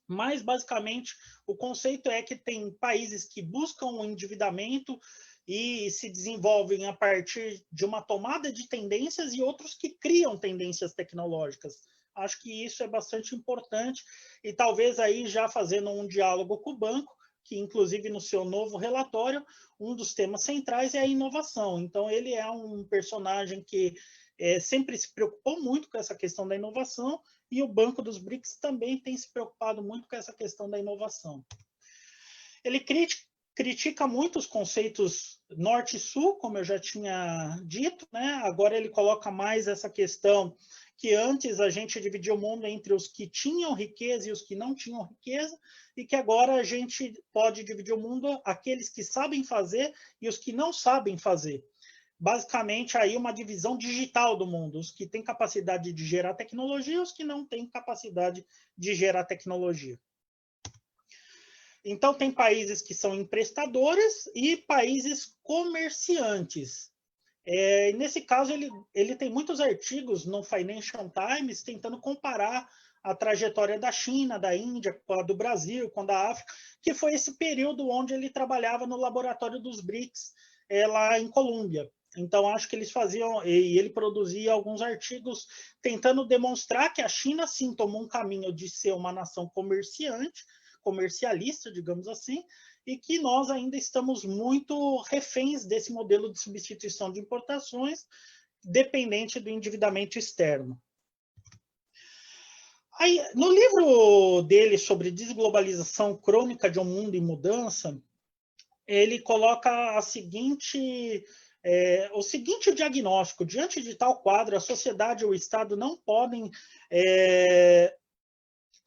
Mas, basicamente, o conceito é que tem países que buscam o endividamento e se desenvolvem a partir de uma tomada de tendências e outros que criam tendências tecnológicas. Acho que isso é bastante importante e talvez aí já fazendo um diálogo com o banco, que inclusive no seu novo relatório, um dos temas centrais é a inovação. Então ele é um personagem que sempre se preocupou muito com essa questão da inovação e o Banco dos BRICS também tem se preocupado muito com essa questão da inovação. Ele critica muito os conceitos norte e sul, como eu já tinha dito, né? Agora ele coloca mais essa questão que antes a gente dividia o mundo entre os que tinham riqueza e os que não tinham riqueza, e que agora a gente pode dividir o mundo aqueles que sabem fazer e os que não sabem fazer. Basicamente, aí uma divisão digital do mundo, os que têm capacidade de gerar tecnologia e os que não têm capacidade de gerar tecnologia. Então, tem países que são emprestadores e países comerciantes. Nesse caso, ele tem muitos artigos no Financial Times tentando comparar a trajetória da China, da Índia, com a do Brasil, com a da África, que foi esse período onde ele trabalhava no laboratório dos BRICS, lá em Colômbia. Então, acho que eles faziam, e ele produzia alguns artigos tentando demonstrar que a China, sim, tomou um caminho de ser uma nação comercialista, digamos assim, e que nós ainda estamos muito reféns desse modelo de substituição de importações, dependente do endividamento externo. Aí, no livro dele sobre desglobalização crônica de um mundo em mudança, ele coloca o seguinte diagnóstico: diante de tal quadro, a sociedade e o Estado não podem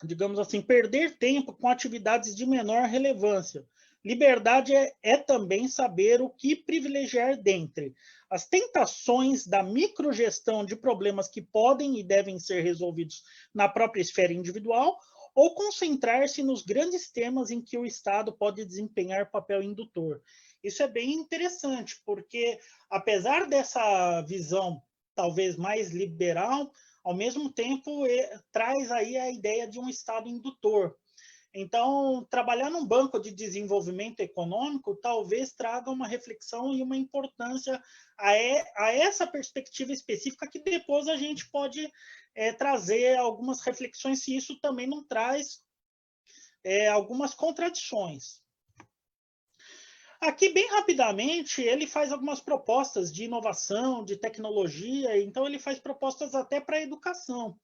digamos assim, perder tempo com atividades de menor relevância. Liberdade é também saber o que privilegiar dentre as tentações da microgestão de problemas que podem e devem ser resolvidos na própria esfera individual, ou concentrar-se nos grandes temas em que o Estado pode desempenhar papel indutor. Isso é bem interessante, porque apesar dessa visão talvez mais liberal, ao mesmo tempo traz aí a ideia de um Estado indutor. Então, trabalhar num banco de desenvolvimento econômico talvez traga uma reflexão e uma importância a essa perspectiva específica, que depois a gente pode trazer algumas reflexões se isso também não traz algumas contradições. Aqui, bem rapidamente, ele faz algumas propostas de inovação, de tecnologia, então ele faz propostas até para a educação,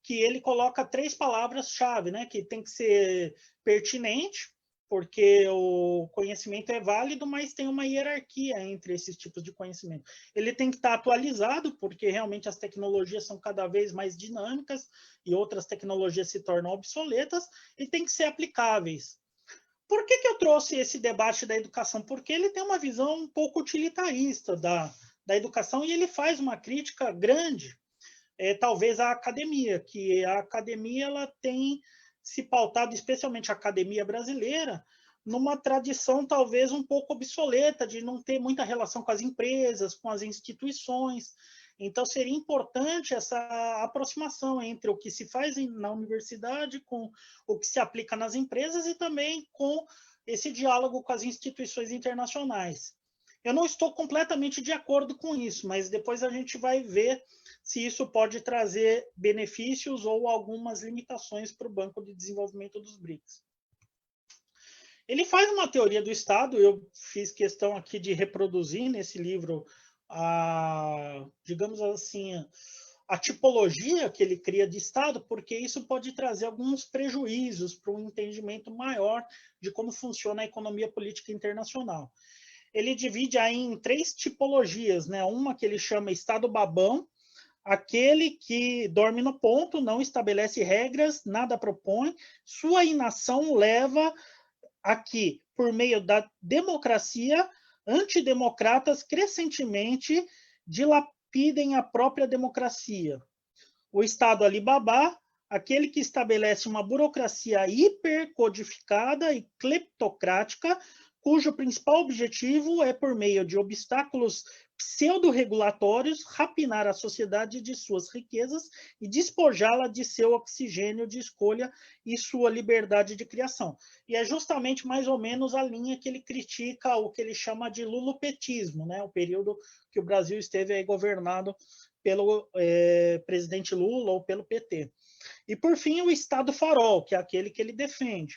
que ele coloca 3 palavras-chave, né, que tem que ser pertinente, porque o conhecimento é válido, mas tem uma hierarquia entre esses tipos de conhecimento. Ele tem que estar atualizado, porque realmente as tecnologias são cada vez mais dinâmicas e outras tecnologias se tornam obsoletas, e tem que ser aplicáveis. Por que eu trouxe esse debate da educação? Porque ele tem uma visão um pouco utilitarista da educação, e ele faz uma crítica grande, talvez à academia, que a academia ela tem se pautado, especialmente a academia brasileira, numa tradição talvez um pouco obsoleta, de não ter muita relação com as empresas, com as instituições. Então, seria importante essa aproximação entre o que se faz na universidade, com o que se aplica nas empresas e também com esse diálogo com as instituições internacionais. Eu não estou completamente de acordo com isso, mas depois a gente vai ver se isso pode trazer benefícios ou algumas limitações para o Banco de Desenvolvimento dos BRICS. Ele faz uma teoria do Estado, eu fiz questão aqui de reproduzir nesse livro, digamos assim, a tipologia que ele cria de Estado, porque isso pode trazer alguns prejuízos para um entendimento maior de como funciona a economia política internacional. Ele divide aí em 3 tipologias, né? Uma que ele chama Estado babão, aquele que dorme no ponto, não estabelece regras, nada propõe, sua inação leva a que, por meio da democracia, antidemocratas crescentemente dilapidem a própria democracia. O Estado Alibaba, aquele que estabelece uma burocracia hipercodificada e cleptocrática, cujo principal objetivo é, por meio de obstáculos pseudo-regulatórios, rapinar a sociedade de suas riquezas e despojá-la de seu oxigênio de escolha e sua liberdade de criação. E é justamente mais ou menos a linha que ele critica, o que ele chama de lulopetismo, né? O período que o Brasil esteve aí governado pelo presidente Lula ou pelo PT. E, por fim, o Estado farol, que é aquele que ele defende.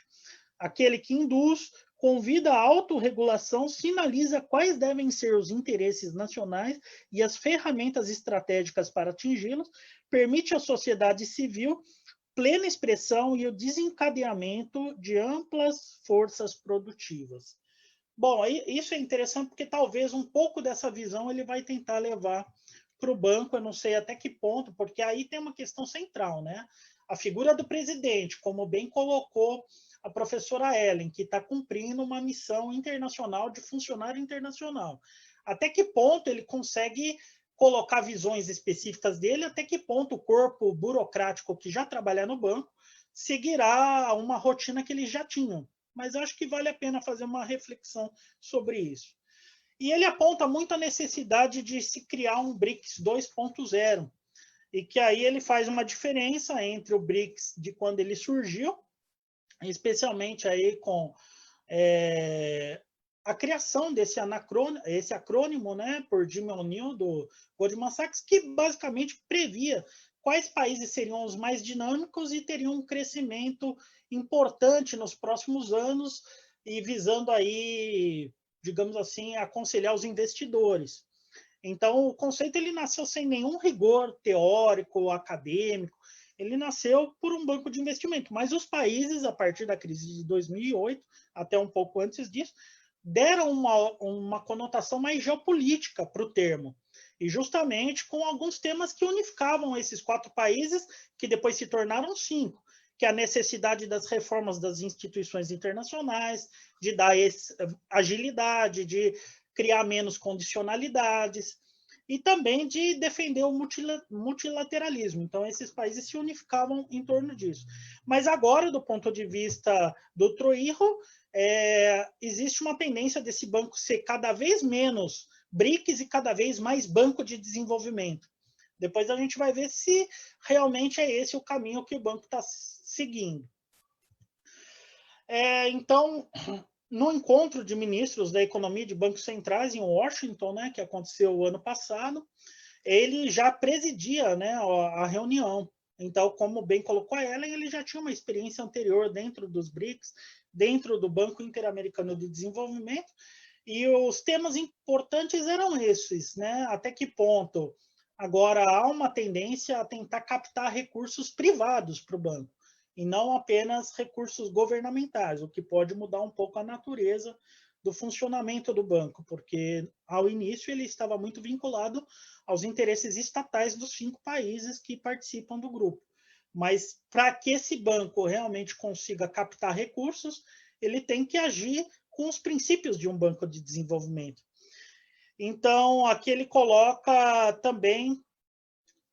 Aquele que induz, convida à autorregulação, sinaliza quais devem ser os interesses nacionais e as ferramentas estratégicas para atingi-los, permite à sociedade civil plena expressão e o desencadeamento de amplas forças produtivas. Bom, isso é interessante porque talvez um pouco dessa visão ele vai tentar levar para o banco, eu não sei até que ponto, porque aí tem uma questão central, né? A figura do presidente, como bem colocou a professora Ellen, que está cumprindo uma missão internacional de funcionário internacional. Até que ponto ele consegue colocar visões específicas dele, até que ponto o corpo burocrático que já trabalha no banco seguirá uma rotina que eles já tinham. Mas acho que vale a pena fazer uma reflexão sobre isso. E ele aponta muito a necessidade de se criar um BRICS 2.0, e que aí ele faz uma diferença entre o BRICS de quando ele surgiu, especialmente aí com a criação desse acrônimo, né, por Jim O'Neill, do Goldman Sachs, que basicamente previa quais países seriam os mais dinâmicos e teriam um crescimento importante nos próximos anos, e visando aí, digamos assim, aconselhar os investidores. Então, o conceito ele nasceu sem nenhum rigor teórico, acadêmico, ele nasceu por um banco de investimento, mas os países, a partir da crise de 2008, até um pouco antes disso, deram uma conotação mais geopolítica para o termo, e justamente com alguns temas que unificavam esses 4 países, que depois se tornaram 5, que é a necessidade das reformas das instituições internacionais, de dar agilidade, de criar menos condicionalidades, e também de defender o multilateralismo. Então, esses países se unificavam em torno disso. Mas agora, do ponto de vista do Trujillo, existe uma tendência desse banco ser cada vez menos BRICS e cada vez mais banco de desenvolvimento. Depois a gente vai ver se realmente é esse o caminho que o banco está seguindo. Então, no encontro de ministros da economia de bancos centrais em Washington, né, que aconteceu o ano passado, ele já presidia, né, a reunião. Então, como bem colocou a Ellen, ele já tinha uma experiência anterior dentro dos BRICS, dentro do Banco Interamericano de Desenvolvimento, e os temas importantes eram esses, né? Até que ponto agora há uma tendência a tentar captar recursos privados para o banco. e não apenas recursos governamentais, o que pode mudar um pouco a natureza do funcionamento do banco, porque ao início ele estava muito vinculado aos interesses estatais dos 5 países que participam do grupo. Mas para que esse banco realmente consiga captar recursos, ele tem que agir com os princípios de um banco de desenvolvimento. Então, aqui ele coloca também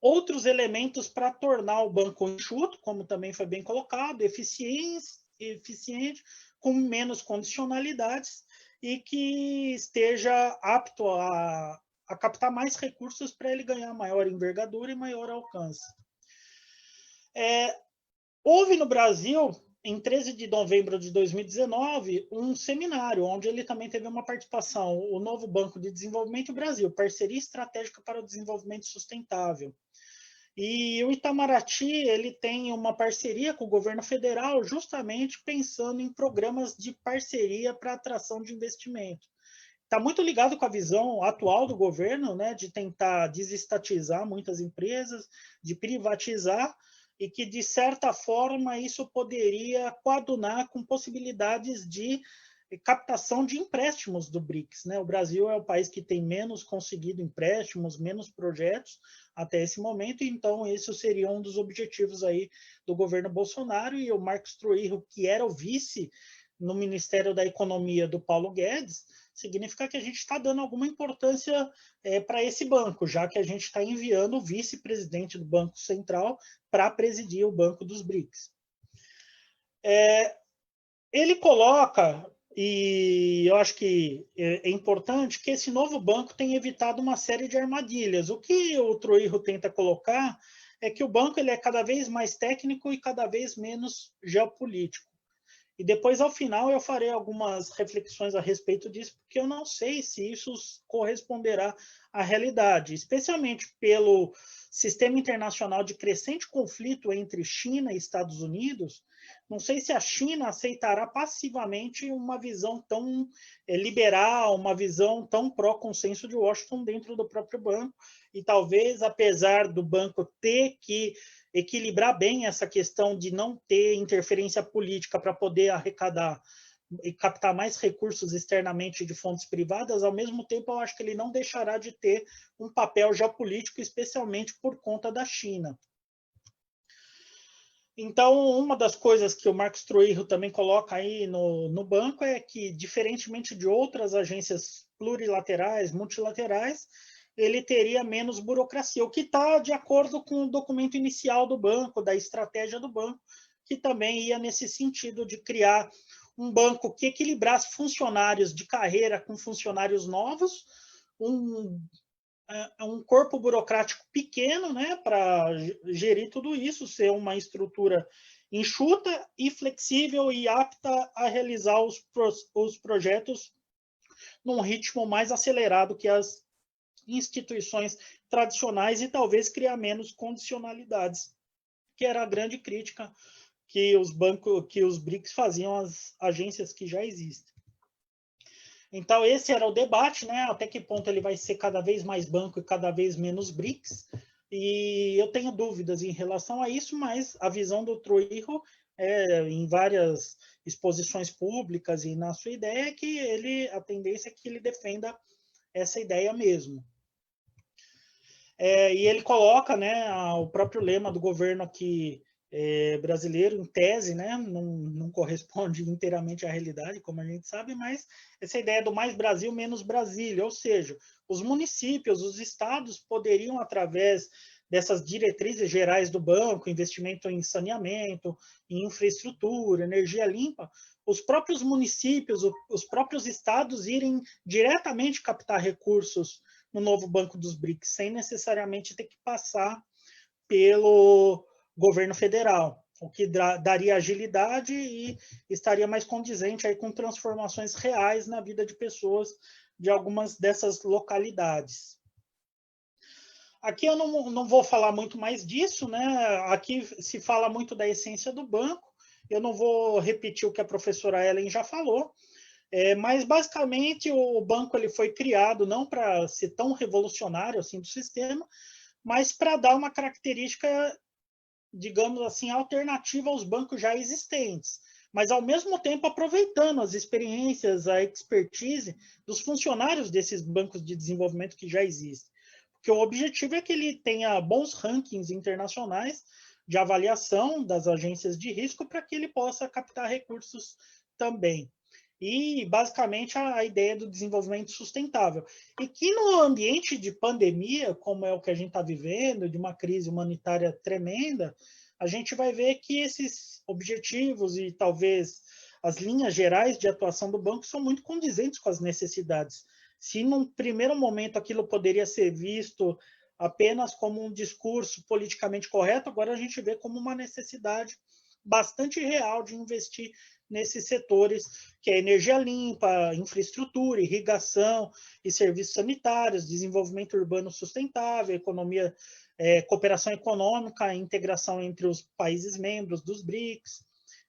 outros elementos para tornar o banco enxuto, como também foi bem colocado, eficiente, com menos condicionalidades e que esteja apto a captar mais recursos para ele ganhar maior envergadura e maior alcance. Houve no Brasil, em 13 de novembro de 2019, um seminário, onde ele também teve uma participação, o Novo Banco de Desenvolvimento Brasil, Parceria Estratégica para o Desenvolvimento Sustentável. E o Itamaraty ele tem uma parceria com o governo federal justamente pensando em programas de parceria para atração de investimento. Está muito ligado com a visão atual do governo, né, de tentar desestatizar muitas empresas, de privatizar, e que, de certa forma, isso poderia coadunar com possibilidades de captação de empréstimos do BRICS, né? O Brasil é o país que tem menos conseguido empréstimos, menos projetos até esse momento, então isso seria um dos objetivos aí do governo Bolsonaro, e o Marcos Trujillo, que era o vice no Ministério da Economia do Paulo Guedes, significa que a gente está dando alguma importância para esse banco, já que a gente está enviando o vice-presidente do Banco Central para presidir o Banco dos BRICS. Ele coloca, e eu acho que é importante, que esse novo banco tem evitado uma série de armadilhas. O que o Trujillo tenta colocar é que o banco ele é cada vez mais técnico e cada vez menos geopolítico. E depois, ao final, eu farei algumas reflexões a respeito disso, porque eu não sei se isso corresponderá à realidade, especialmente pelo sistema internacional de crescente conflito entre China e Estados Unidos. Não sei se a China aceitará passivamente uma visão tão liberal, uma visão tão pró-consenso de Washington dentro do próprio banco, e talvez, apesar do banco ter que equilibrar bem essa questão de não ter interferência política para poder arrecadar e captar mais recursos externamente de fontes privadas, ao mesmo tempo eu acho que ele não deixará de ter um papel geopolítico, especialmente por conta da China. Então, uma das coisas que o Marcos Trujillo também coloca aí no banco é que, diferentemente de outras agências plurilaterais, multilaterais, ele teria menos burocracia, o que está de acordo com o documento inicial do banco, da estratégia do banco, que também ia nesse sentido de criar um banco que equilibrasse funcionários de carreira com funcionários novos, um corpo burocrático pequeno, né, para gerir tudo isso, ser uma estrutura enxuta e flexível e apta a realizar os projetos num ritmo mais acelerado que as instituições tradicionais e talvez criar menos condicionalidades, que era a grande crítica que os BRICS faziam às agências que já existem. Então, esse era o debate, né? Até que ponto ele vai ser cada vez mais banco e cada vez menos BRICS. E eu tenho dúvidas em relação a isso, mas a visão do Trujillo, em várias exposições públicas e na sua ideia, é que a tendência é que ele defenda essa ideia mesmo. E ele coloca, né, o próprio lema do governo aqui brasileiro, em tese, né, não corresponde inteiramente à realidade, como a gente sabe, mas essa ideia do mais Brasil, menos Brasília, ou seja, os municípios, os estados poderiam, através dessas diretrizes gerais do banco, investimento em saneamento, em infraestrutura, energia limpa, os próprios municípios, os próprios estados irem diretamente captar recursos no novo Banco dos BRICS, sem necessariamente ter que passar pelo governo federal, o que daria agilidade e estaria mais condizente aí com transformações reais na vida de pessoas de algumas dessas localidades. Aqui eu não vou falar muito mais disso, né? Aqui se fala muito da essência do banco, eu não vou repetir o que a professora Ellen já falou, mas basicamente o banco ele foi criado não para ser tão revolucionário assim do sistema, mas para dar uma característica digamos assim, alternativa aos bancos já existentes, mas ao mesmo tempo aproveitando as experiências, a expertise dos funcionários desses bancos de desenvolvimento que já existem. Porque o objetivo é que ele tenha bons rankings internacionais de avaliação das agências de risco para que ele possa captar recursos também. E, basicamente, a ideia do desenvolvimento sustentável. E que no ambiente de pandemia, como é o que a gente está vivendo, de uma crise humanitária tremenda, a gente vai ver que esses objetivos e talvez as linhas gerais de atuação do banco são muito condizentes com as necessidades. Se num primeiro momento aquilo poderia ser visto apenas como um discurso politicamente correto, agora a gente vê como uma necessidade bastante real de investir nesses setores, que é energia limpa, infraestrutura, irrigação e serviços sanitários, desenvolvimento urbano sustentável, economia, cooperação econômica, integração entre os países membros dos BRICS,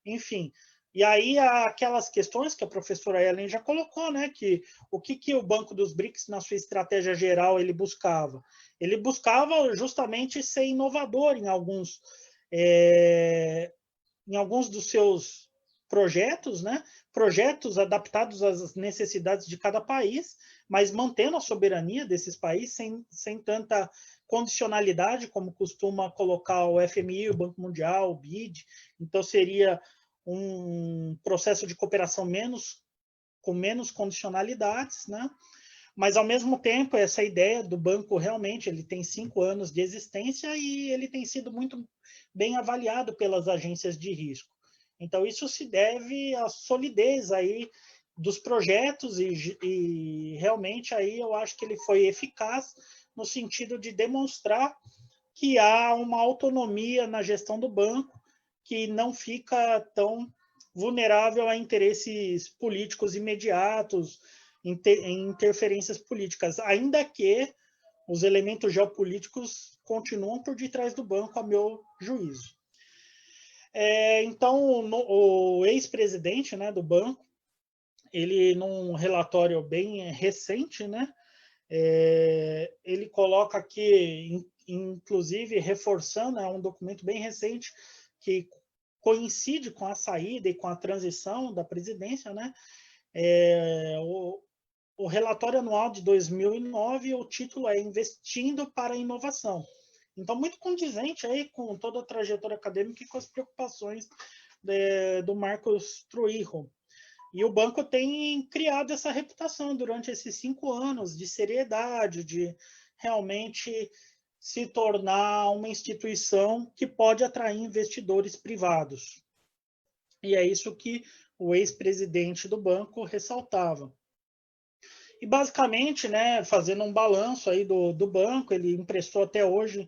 enfim. E aí aquelas questões que a professora Ellen já colocou, né, que o que o Banco dos BRICS, na sua estratégia geral, ele buscava? Ele buscava justamente ser inovador em alguns dos seus projetos, né? Projetos adaptados às necessidades de cada país, mas mantendo a soberania desses países sem tanta condicionalidade, como costuma colocar o FMI, o Banco Mundial, o BID. Então, seria um processo de cooperação com menos condicionalidades, né? Mas, ao mesmo tempo, essa ideia do banco realmente ele tem 5 anos de existência e ele tem sido muito bem avaliado pelas agências de risco. Então, isso se deve à solidez aí dos projetos e realmente aí eu acho que ele foi eficaz no sentido de demonstrar que há uma autonomia na gestão do banco que não fica tão vulnerável a interesses políticos imediatos, em interferências políticas, ainda que os elementos geopolíticos continuam por detrás do banco, a meu juízo. Então, o ex-presidente, né, do banco, ele, num relatório bem recente, né, ele coloca aqui, inclusive, reforçando, é um documento bem recente, que coincide com a saída e com a transição da presidência, né, o relatório anual de 2009, o título é Investindo para a Inovação. Então, muito condizente aí com toda a trajetória acadêmica e com as preocupações do Marcos Trujillo. E o banco tem criado essa reputação durante esses 5 anos de seriedade, de realmente se tornar uma instituição que pode atrair investidores privados. E é isso que o ex-presidente do banco ressaltava. E basicamente, né, fazendo um balanço aí do banco, ele emprestou até hoje,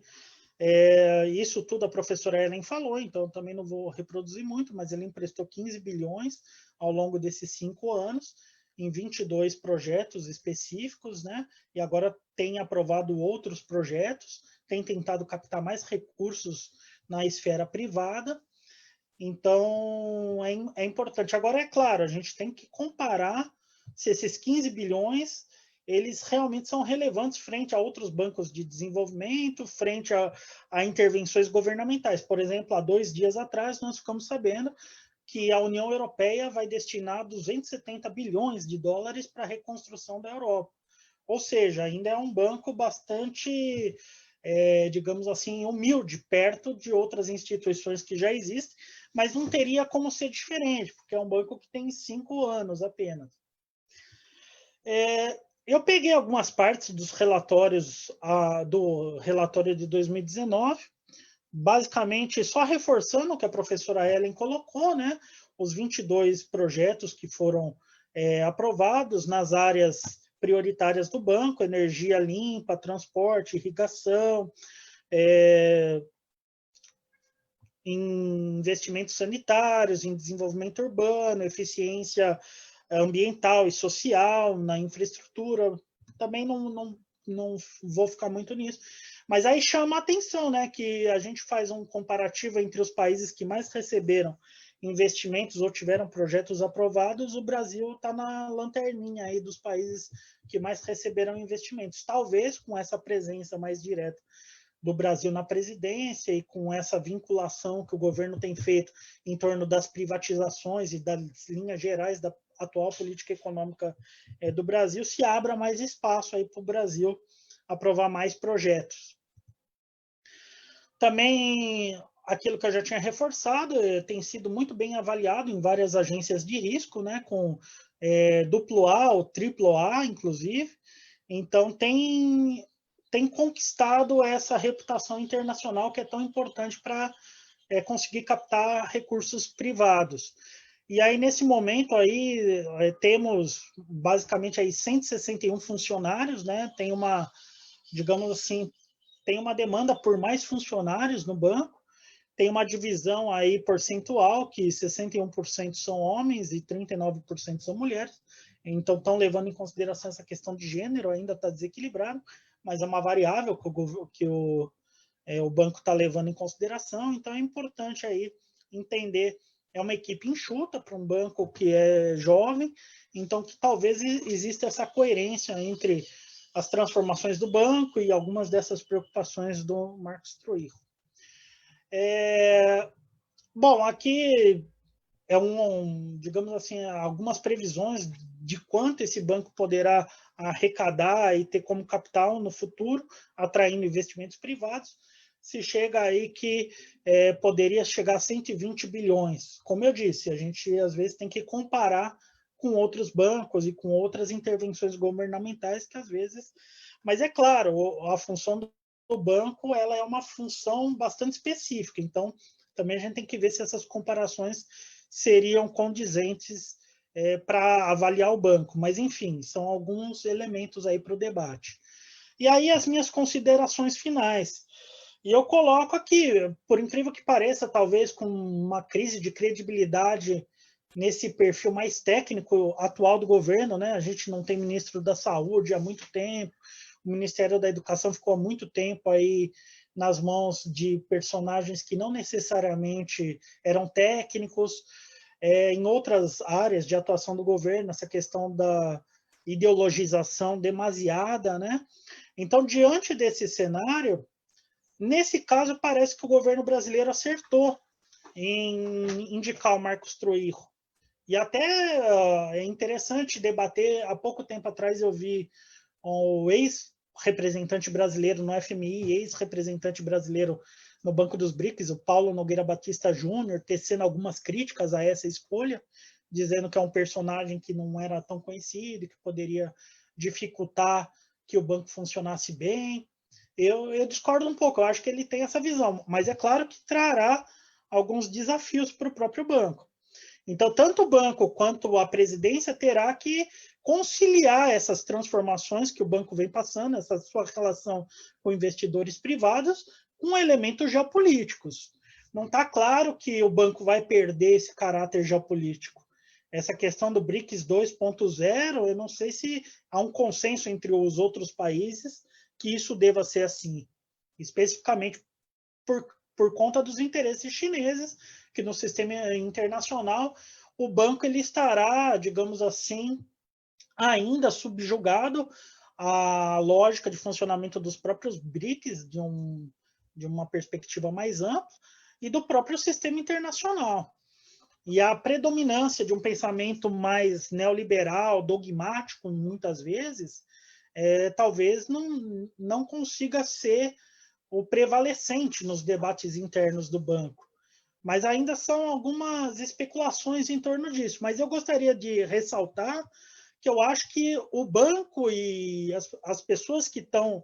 isso tudo a professora Ellen falou, então também não vou reproduzir muito, mas ele emprestou 15 bilhões ao longo desses 5 anos, em 22 projetos específicos, né, e agora tem aprovado outros projetos, tem tentado captar mais recursos na esfera privada, então é importante. Agora, é claro, a gente tem que comparar se esses 15 bilhões eles realmente são relevantes frente a outros bancos de desenvolvimento, frente a intervenções governamentais. Por exemplo, há 2 dias atrás, nós ficamos sabendo que a União Europeia vai destinar 270 bilhões de dólares para a reconstrução da Europa. Ou seja, ainda é um banco bastante, digamos assim, humilde, perto de outras instituições que já existem, mas não teria como ser diferente, porque é um banco que tem 5 anos apenas. Eu peguei algumas partes dos relatórios, do relatório de 2019, basicamente só reforçando o que a professora Ellen colocou, né? Os 22 projetos que foram aprovados nas áreas prioritárias do banco, energia limpa, transporte, irrigação, em investimentos sanitários, em desenvolvimento urbano, eficiência ambiental e social, na infraestrutura. Também não vou ficar muito nisso. Mas aí chama a atenção, né, que a gente faz um comparativo entre os países que mais receberam investimentos ou tiveram projetos aprovados, o Brasil está na lanterninha aí dos países que mais receberam investimentos. Talvez com essa presença mais direta do Brasil na presidência e com essa vinculação que o governo tem feito em torno das privatizações e das linhas gerais da atual política econômica do Brasil, se abra mais espaço aí para o Brasil aprovar mais projetos. Também aquilo que eu já tinha reforçado, tem sido muito bem avaliado em várias agências de risco, né, com AA ou AAA, inclusive. Então, tem conquistado essa reputação internacional que é tão importante para conseguir captar recursos privados. E aí, nesse momento, aí, temos basicamente aí 161 funcionários, né? Tem uma, digamos assim, tem uma demanda por mais funcionários no banco, tem uma divisão aí percentual, que 61% são homens e 39% são mulheres, então estão levando em consideração essa questão de gênero, ainda está desequilibrado, mas é uma variável que o banco está levando em consideração, então é importante aí entender, é uma equipe enxuta para um banco que é jovem, então que talvez exista essa coerência entre as transformações do banco e algumas dessas preocupações do Marcos Trujillo. Bom, aqui digamos assim, algumas previsões de quanto esse banco poderá arrecadar e ter como capital no futuro, atraindo investimentos privados. Se chega aí que poderia chegar a 120 bilhões. Como eu disse, a gente às vezes tem que comparar com outros bancos e com outras intervenções governamentais que às vezes... Mas é claro, a função do banco ela é uma função bastante específica, então também a gente tem que ver se essas comparações seriam condizentes para avaliar o banco, mas enfim, são alguns elementos aí para o debate. E aí as minhas considerações finais. E eu coloco aqui, por incrível que pareça, talvez com uma crise de credibilidade nesse perfil mais técnico atual do governo, né? A gente não tem ministro da Saúde há muito tempo, o Ministério da Educação ficou há muito tempo aí nas mãos de personagens que não necessariamente eram técnicos. Em outras áreas de atuação do governo, essa questão da ideologização demasiada, né? Então, diante desse cenário, nesse caso, parece que o governo brasileiro acertou em indicar o Marcos Trujillo. E até é interessante debater, há pouco tempo atrás eu vi o ex-representante brasileiro no FMI, ex-representante brasileiro no Banco dos BRICS, o Paulo Nogueira Batista Júnior, tecendo algumas críticas a essa escolha, dizendo que é um personagem que não era tão conhecido, que poderia dificultar que o banco funcionasse bem. Eu discordo um pouco, eu acho que ele tem essa visão, mas é claro que trará alguns desafios para o próprio banco. Então, tanto o banco quanto a presidência terá que conciliar essas transformações que o banco vem passando, essa sua relação com investidores privados, com elementos geopolíticos. Não está claro que o banco vai perder esse caráter geopolítico. Essa questão do BRICS 2.0, eu não sei se há um consenso entre os outros países que isso deva ser assim, especificamente por conta dos interesses chineses, que no sistema internacional o banco ele estará, digamos assim, ainda subjugado à lógica de funcionamento dos próprios BRICS, de uma perspectiva mais ampla, e do próprio sistema internacional. E a predominância de um pensamento mais neoliberal, dogmático, muitas vezes, talvez não consiga ser o prevalecente nos debates internos do banco. Mas ainda são algumas especulações em torno disso. Mas eu gostaria de ressaltar que eu acho que o banco e as pessoas que estão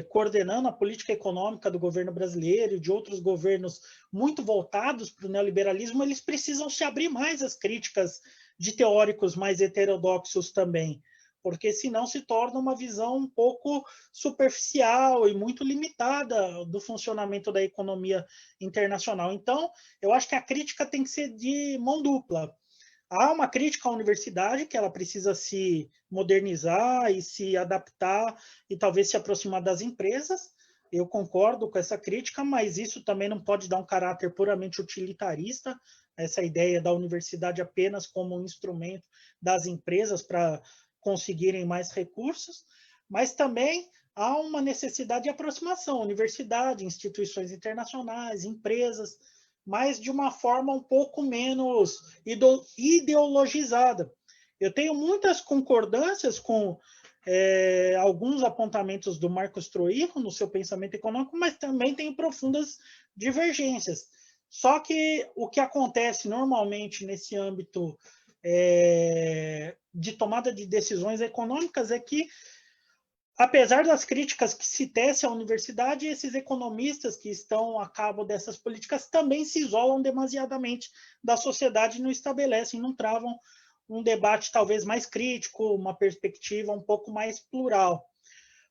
coordenando a política econômica do governo brasileiro e de outros governos muito voltados para o neoliberalismo, eles precisam se abrir mais às críticas de teóricos mais heterodoxos também, porque senão se torna uma visão um pouco superficial e muito limitada do funcionamento da economia internacional. Então, eu acho que a crítica tem que ser de mão dupla. Há uma crítica à universidade, que ela precisa se modernizar e se adaptar e talvez se aproximar das empresas. Eu concordo com essa crítica, mas isso também não pode dar um caráter puramente utilitarista, essa ideia da universidade apenas como um instrumento das empresas para conseguirem mais recursos, mas também há uma necessidade de aproximação, universidade, instituições internacionais, empresas, mas de uma forma um pouco menos ideologizada. Eu tenho muitas concordâncias com alguns apontamentos do Marcos Troilo no seu pensamento econômico, mas também tenho profundas divergências. Só que o que acontece normalmente nesse âmbito de tomada de decisões econômicas é que, apesar das críticas que se tecem à universidade, esses economistas que estão a cabo dessas políticas também se isolam demasiadamente da sociedade, não estabelecem, não travam um debate talvez mais crítico, uma perspectiva um pouco mais plural.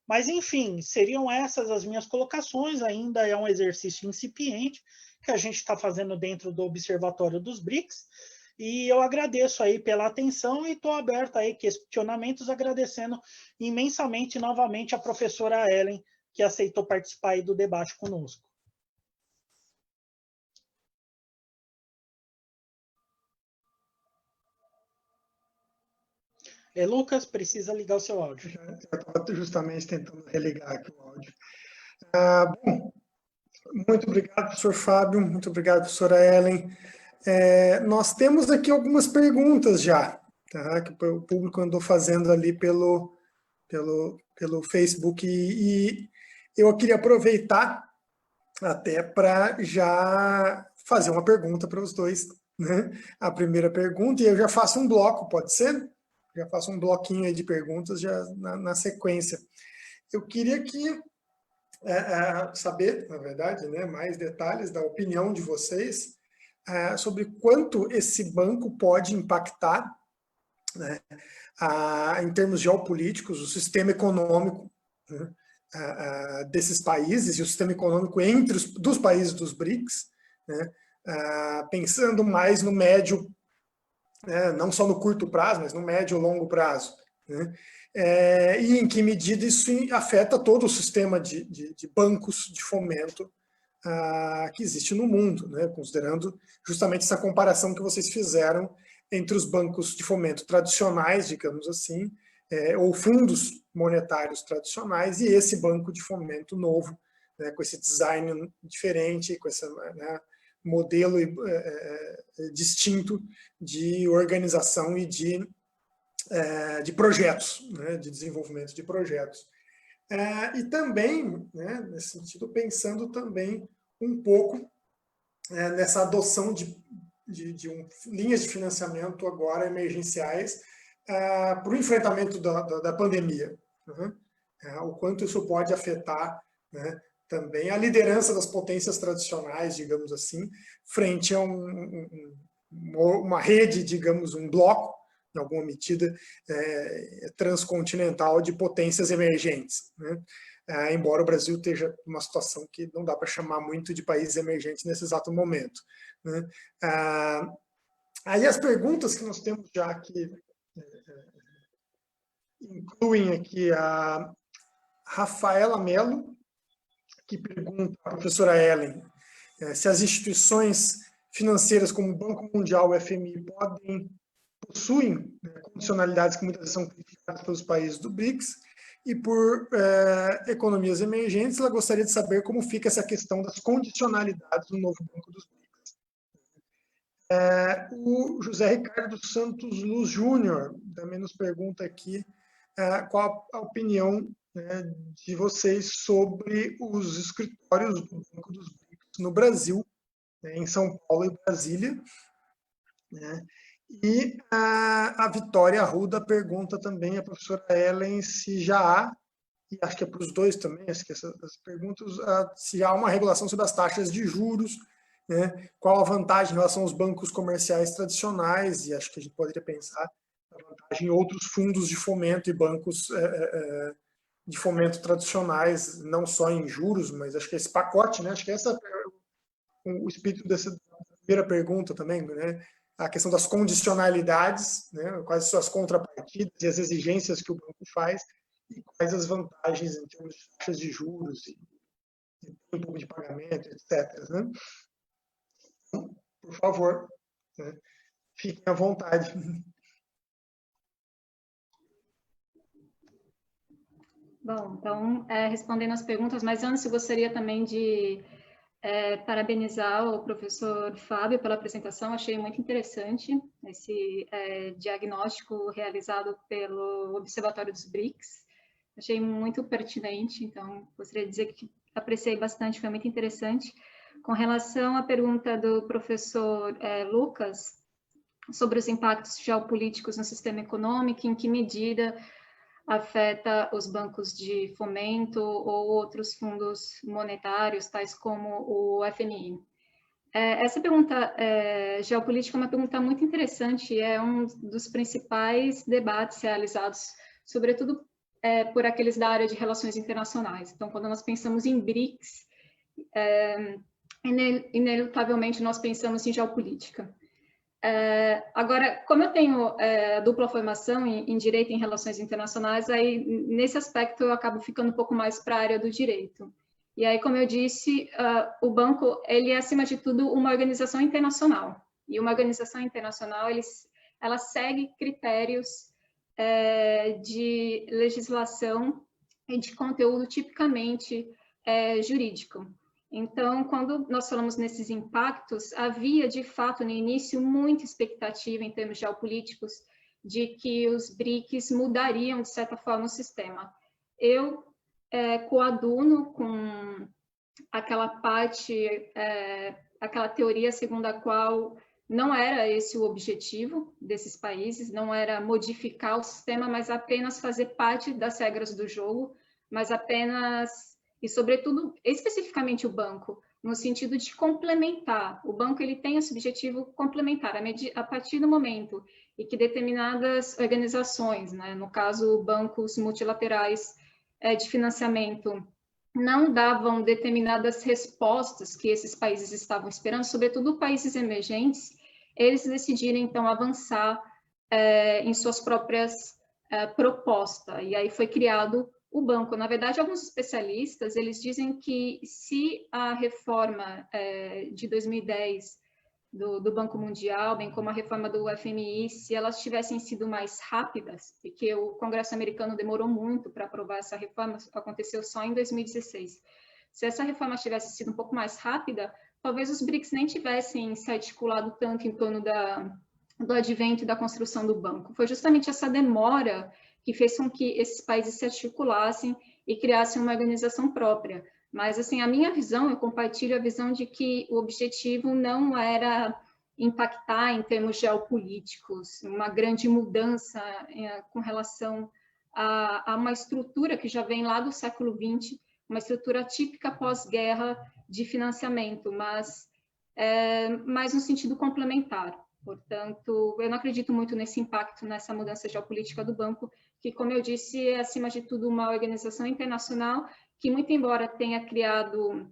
Mas, enfim, seriam essas as minhas colocações. Ainda é um exercício incipiente que a gente está fazendo dentro do Observatório dos BRICS, e eu agradeço aí pela atenção e estou aberto aí a questionamentos, agradecendo imensamente novamente a professora Ellen, que aceitou participar aí do debate conosco. Lucas, precisa ligar o seu áudio. Eu estava justamente tentando religar aqui o áudio. Bom, muito obrigado, professor Fábio, muito obrigado, professora Ellen. Nós temos aqui algumas perguntas já, tá, que o público andou fazendo ali pelo Facebook, e eu queria aproveitar até para já fazer uma pergunta para os dois, né? A primeira pergunta, e eu já faço um bloco, pode ser? Já faço um bloquinho aí de perguntas já na sequência. Eu queria saber, na verdade, né, mais detalhes da opinião de vocês sobre quanto esse banco pode impactar, né, em termos geopolíticos, o sistema econômico, né, desses países e o sistema econômico dos países dos BRICS, né, pensando mais no médio, né, não só no curto prazo, mas no médio e longo prazo, né, e em que medida isso afeta todo o sistema de bancos de fomento que existe no mundo, né, considerando justamente essa comparação que vocês fizeram entre os bancos de fomento tradicionais, digamos assim, ou fundos monetários tradicionais, e esse banco de fomento novo, né, com esse design diferente, com esse, né, modelo distinto de organização e de projetos, né, de desenvolvimento de projetos. E também, né, nesse sentido, pensando também um pouco nessa adoção de linhas de financiamento agora emergenciais para o enfrentamento da pandemia. Né? O quanto isso pode afetar, né, também a liderança das potências tradicionais, digamos assim, frente a uma rede, digamos, um bloco, em alguma medida, transcontinental de potências emergentes, né? Embora o Brasil esteja numa situação que não dá para chamar muito de país emergente nesse exato momento, né? Aí as perguntas que nós temos já aqui incluem aqui a Rafaela Mello, que pergunta à professora Ellen se as instituições financeiras como o Banco Mundial, o FMI, possuem condicionalidades que muitas vezes são criticadas pelos países do BRICS, e por economias emergentes, ela gostaria de saber como fica essa questão das condicionalidades no novo Banco dos BRICS. O José Ricardo Santos Luz Júnior também nos pergunta aqui qual a opinião, né, de vocês sobre os escritórios do Banco dos BRICS no Brasil, né, em São Paulo e Brasília, né? E a Vitória Arruda pergunta também à professora Ellen se já há, e acho que é para os dois também, acho que essas perguntas, se há uma regulação sobre as taxas de juros, né? Qual a vantagem em relação aos bancos comerciais tradicionais, e acho que a gente poderia pensar a vantagem em outros fundos de fomento e bancos de fomento tradicionais, não só em juros, mas acho que esse pacote, né? Acho que esse é o espírito dessa primeira pergunta também, né? A questão das condicionalidades, né? Quais são as contrapartidas e as exigências que o banco faz, e quais as vantagens em termos de taxas de juros e tempo de pagamento, etc. Né? Então, por favor, né? Fiquem à vontade. Bom, então, respondendo as perguntas, mas antes eu gostaria também de parabenizar o professor Fábio pela apresentação, achei muito interessante esse diagnóstico realizado pelo Observatório dos BRICS, achei muito pertinente, então gostaria de dizer que apreciei bastante, foi muito interessante. Com relação à pergunta do professor Lucas, sobre os impactos geopolíticos no sistema econômico, em que medida afeta os bancos de fomento ou outros fundos monetários, tais como o FMI. Essa pergunta geopolítica é uma pergunta muito interessante, é um dos principais debates realizados, sobretudo por aqueles da área de relações internacionais. Então, quando nós pensamos em BRICS, inevitavelmente nós pensamos em geopolítica. Agora, como eu tenho dupla formação em Direito e em Relações Internacionais, aí nesse aspecto eu acabo ficando um pouco mais para a área do direito. E aí, como eu disse, o banco, ele é, acima de tudo, uma organização internacional. E uma organização internacional, ela segue critérios de legislação e de conteúdo tipicamente jurídico. Então, quando nós falamos nesses impactos, havia, de fato, no início, muita expectativa em termos geopolíticos de que os BRICS mudariam, de certa forma, o sistema. Eu coaduno com aquela parte, aquela teoria segundo a qual não era esse o objetivo desses países, não era modificar o sistema, mas apenas fazer parte das regras do jogo, mas apenas... E, sobretudo, especificamente o banco, no sentido de complementar. O banco ele tem esse objetivo complementar, a partir do momento em que determinadas organizações, né, no caso, bancos multilaterais de financiamento, não davam determinadas respostas que esses países estavam esperando, sobretudo países emergentes, eles decidiram, então, avançar em suas próprias propostas. E aí foi criado o banco. Na verdade, alguns especialistas, eles dizem que se a reforma de 2010 do Banco Mundial, bem como a reforma do FMI, se elas tivessem sido mais rápidas, porque o Congresso americano demorou muito para aprovar essa reforma, aconteceu só em 2016. Se essa reforma tivesse sido um pouco mais rápida, talvez os BRICS nem tivessem se articulado tanto em torno do advento e da construção do banco. Foi justamente essa demora que fez com que esses países se articulassem e criassem uma organização própria. Mas, assim, a minha visão, eu compartilho a visão de que o objetivo não era impactar em termos geopolíticos, uma grande mudança com relação a uma estrutura que já vem lá do século XX, uma estrutura típica pós-guerra de financiamento, mas mais no sentido complementar. Portanto, eu não acredito muito nesse impacto, nessa mudança geopolítica do banco, que, como eu disse, é, acima de tudo, uma organização internacional que, muito embora tenha criado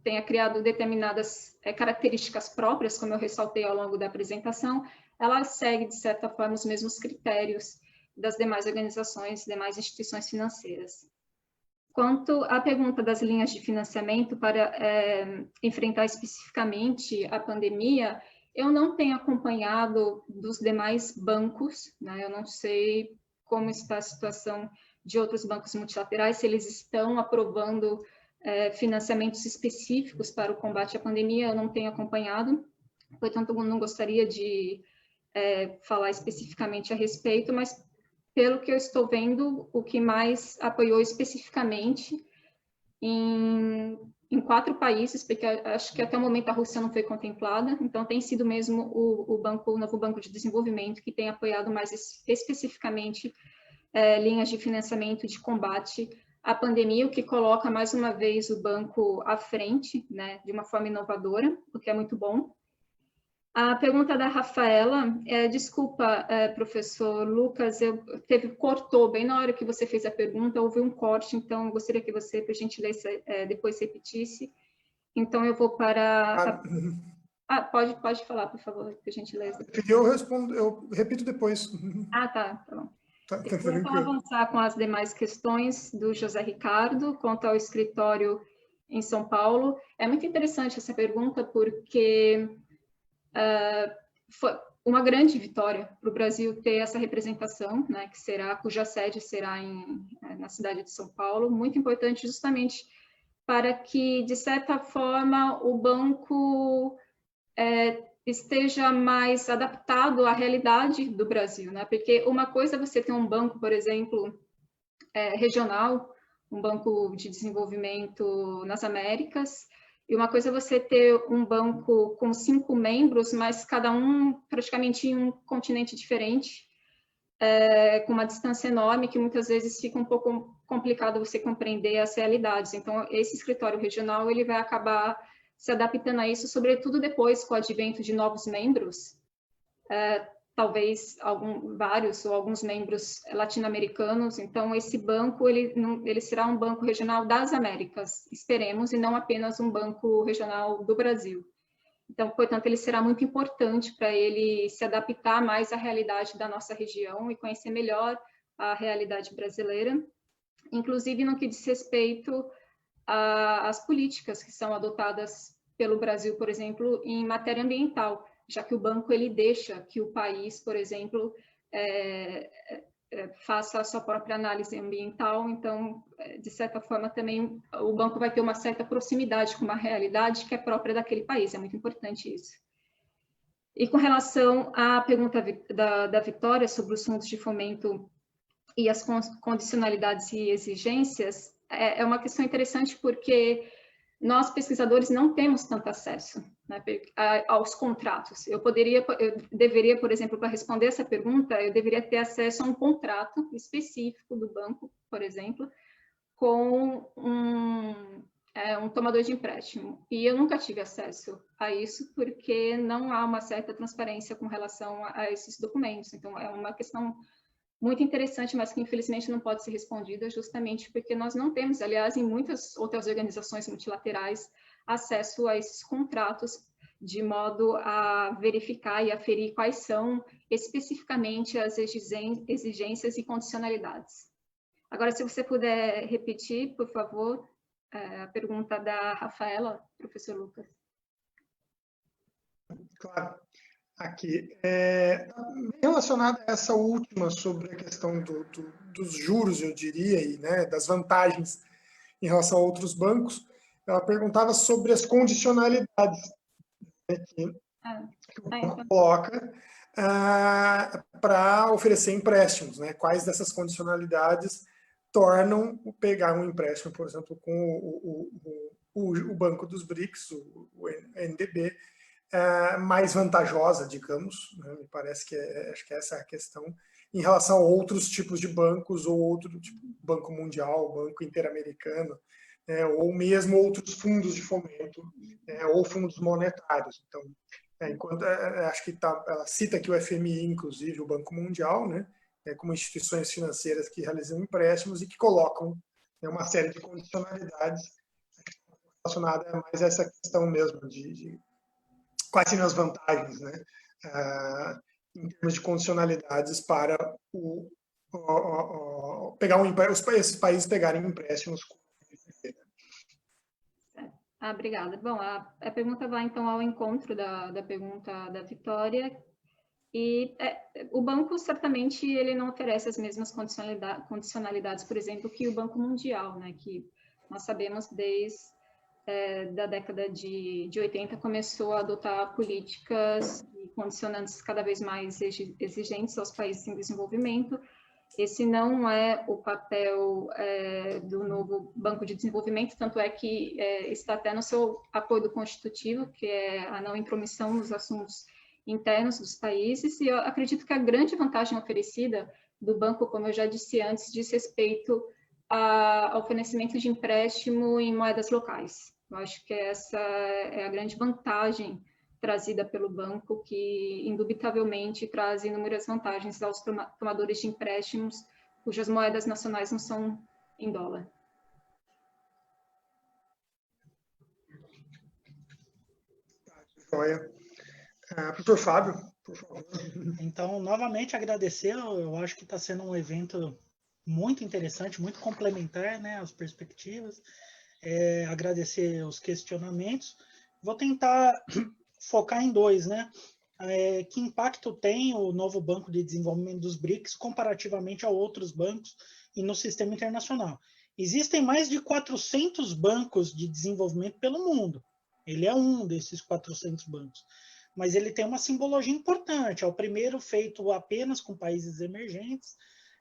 tenha criado determinadas características próprias, como eu ressaltei ao longo da apresentação, ela segue, de certa forma, os mesmos critérios das demais organizações, demais instituições financeiras. Quanto à pergunta das linhas de financiamento para enfrentar especificamente a pandemia, eu não tenho acompanhado dos demais bancos, né? Eu não sei como está a situação de outros bancos multilaterais, se eles estão aprovando financiamentos específicos para o combate à pandemia, eu não tenho acompanhado, portanto, eu não gostaria de falar especificamente a respeito, mas pelo que eu estou vendo, o que mais apoiou especificamente em 4 países, porque acho que até o momento a Rússia não foi contemplada, então tem sido mesmo o Novo Banco de Desenvolvimento que tem apoiado mais especificamente linhas de financiamento de combate à pandemia, o que coloca mais uma vez o banco à frente, né, de uma forma inovadora, o que é muito bom. A pergunta da Rafaela, desculpa, professor Lucas, cortou bem na hora que você fez a pergunta, houve um corte, então eu gostaria que você, por gentileza, depois repetisse. Então eu vou para... pode falar, por favor, por gentileza. Eu respondo, eu repito depois. Tá bom. Tá Eu vou então avançar com as demais questões do José Ricardo, quanto ao escritório em São Paulo. É muito interessante essa pergunta, porque uma grande vitória para o Brasil ter essa representação, né, cuja sede será na cidade de São Paulo, muito importante justamente para que, de certa forma, o banco esteja mais adaptado à realidade do Brasil, né? Porque uma coisa é você ter um banco, por exemplo, regional, um banco de desenvolvimento nas Américas, e uma coisa é você ter um banco com 5 membros, mas cada um praticamente em um continente diferente, com uma distância enorme, que muitas vezes fica um pouco complicado você compreender as realidades. Então, esse escritório regional ele vai acabar se adaptando a isso, sobretudo depois com o advento de novos membros, talvez vários ou alguns membros latino-americanos. Então, esse banco ele será um banco regional das Américas, esperemos, e não apenas um banco regional do Brasil. Então, portanto, ele será muito importante para ele se adaptar mais à realidade da nossa região e conhecer melhor a realidade brasileira, inclusive no que diz respeito às políticas que são adotadas pelo Brasil, por exemplo, em matéria ambiental, já que o banco ele deixa que o país, por exemplo, faça a sua própria análise ambiental. Então, de certa forma, também o banco vai ter uma certa proximidade com uma realidade que é própria daquele país. É muito importante isso. E com relação à pergunta da Vitória sobre os fundos de fomento e as condicionalidades e exigências, é uma questão interessante porque nós, pesquisadores, não temos tanto acesso, né, aos contratos. Eu deveria, por exemplo, para responder essa pergunta, eu deveria ter acesso a um contrato específico do banco, por exemplo, com um tomador de empréstimo. E eu nunca tive acesso a isso porque não há uma certa transparência com relação a esses documentos. Então, é uma questão muito interessante, mas que infelizmente não pode ser respondida justamente porque nós não temos, aliás, em muitas outras organizações multilaterais, acesso a esses contratos de modo a verificar e aferir quais são especificamente as exigências e condicionalidades. Agora, se você puder repetir, por favor, a pergunta da Rafaela, professor Lucas. Claro. Aqui, relacionada a essa última sobre a questão dos juros, eu diria, e né, das vantagens em relação a outros bancos, ela perguntava sobre as condicionalidades, né, que o banco coloca para oferecer empréstimos, né? Quais dessas condicionalidades tornam pegar um empréstimo, por exemplo, com o Banco dos BRICS, o NDB, mais vantajosa, digamos, né? Me parece que acho que essa é a questão, em relação a outros tipos de bancos, ou outro tipo, Banco Mundial, Banco Interamericano, né? Ou mesmo outros fundos de fomento, ou fundos monetários. Então, enquanto acho que ela cita aqui o FMI, inclusive o Banco Mundial, né? Como instituições financeiras que realizam empréstimos e que colocam, né, uma série de condicionalidades relacionadas mais a essa questão mesmo de quais seriam as vantagens, né, em termos de condicionalidades para esses países pegarem empréstimos. Obrigada. Bom, a pergunta vai, então, ao encontro da pergunta da Vitória. E o banco, certamente, ele não oferece as mesmas condicionalidades, por exemplo, que o Banco Mundial, né, que nós sabemos desde da década de 80 começou a adotar políticas e condicionantes cada vez mais exigentes aos países em desenvolvimento. Esse não é o papel do novo Banco de Desenvolvimento, tanto é que está até no seu acordo constitutivo, que é a não intromissão nos assuntos internos dos países, e eu acredito que a grande vantagem oferecida do banco, como eu já disse antes, diz respeito ao fornecimento de empréstimo em moedas locais. Eu acho que essa é a grande vantagem trazida pelo banco, que indubitavelmente traz inúmeras vantagens aos tomadores de empréstimos cujas moedas nacionais não são em dólar. Joia. Professor Fábio, por favor. Então, novamente agradecer, eu acho que está sendo um evento muito interessante, muito complementar, né, às perspectivas. Agradecer os questionamentos. Vou tentar focar em dois, né? que impacto tem o novo Banco de Desenvolvimento dos BRICS comparativamente a outros bancos e no sistema internacional. Existem mais de 400 bancos de desenvolvimento pelo mundo. Ele é um desses 400 bancos. Mas ele tem uma simbologia importante. É o primeiro feito apenas com países emergentes.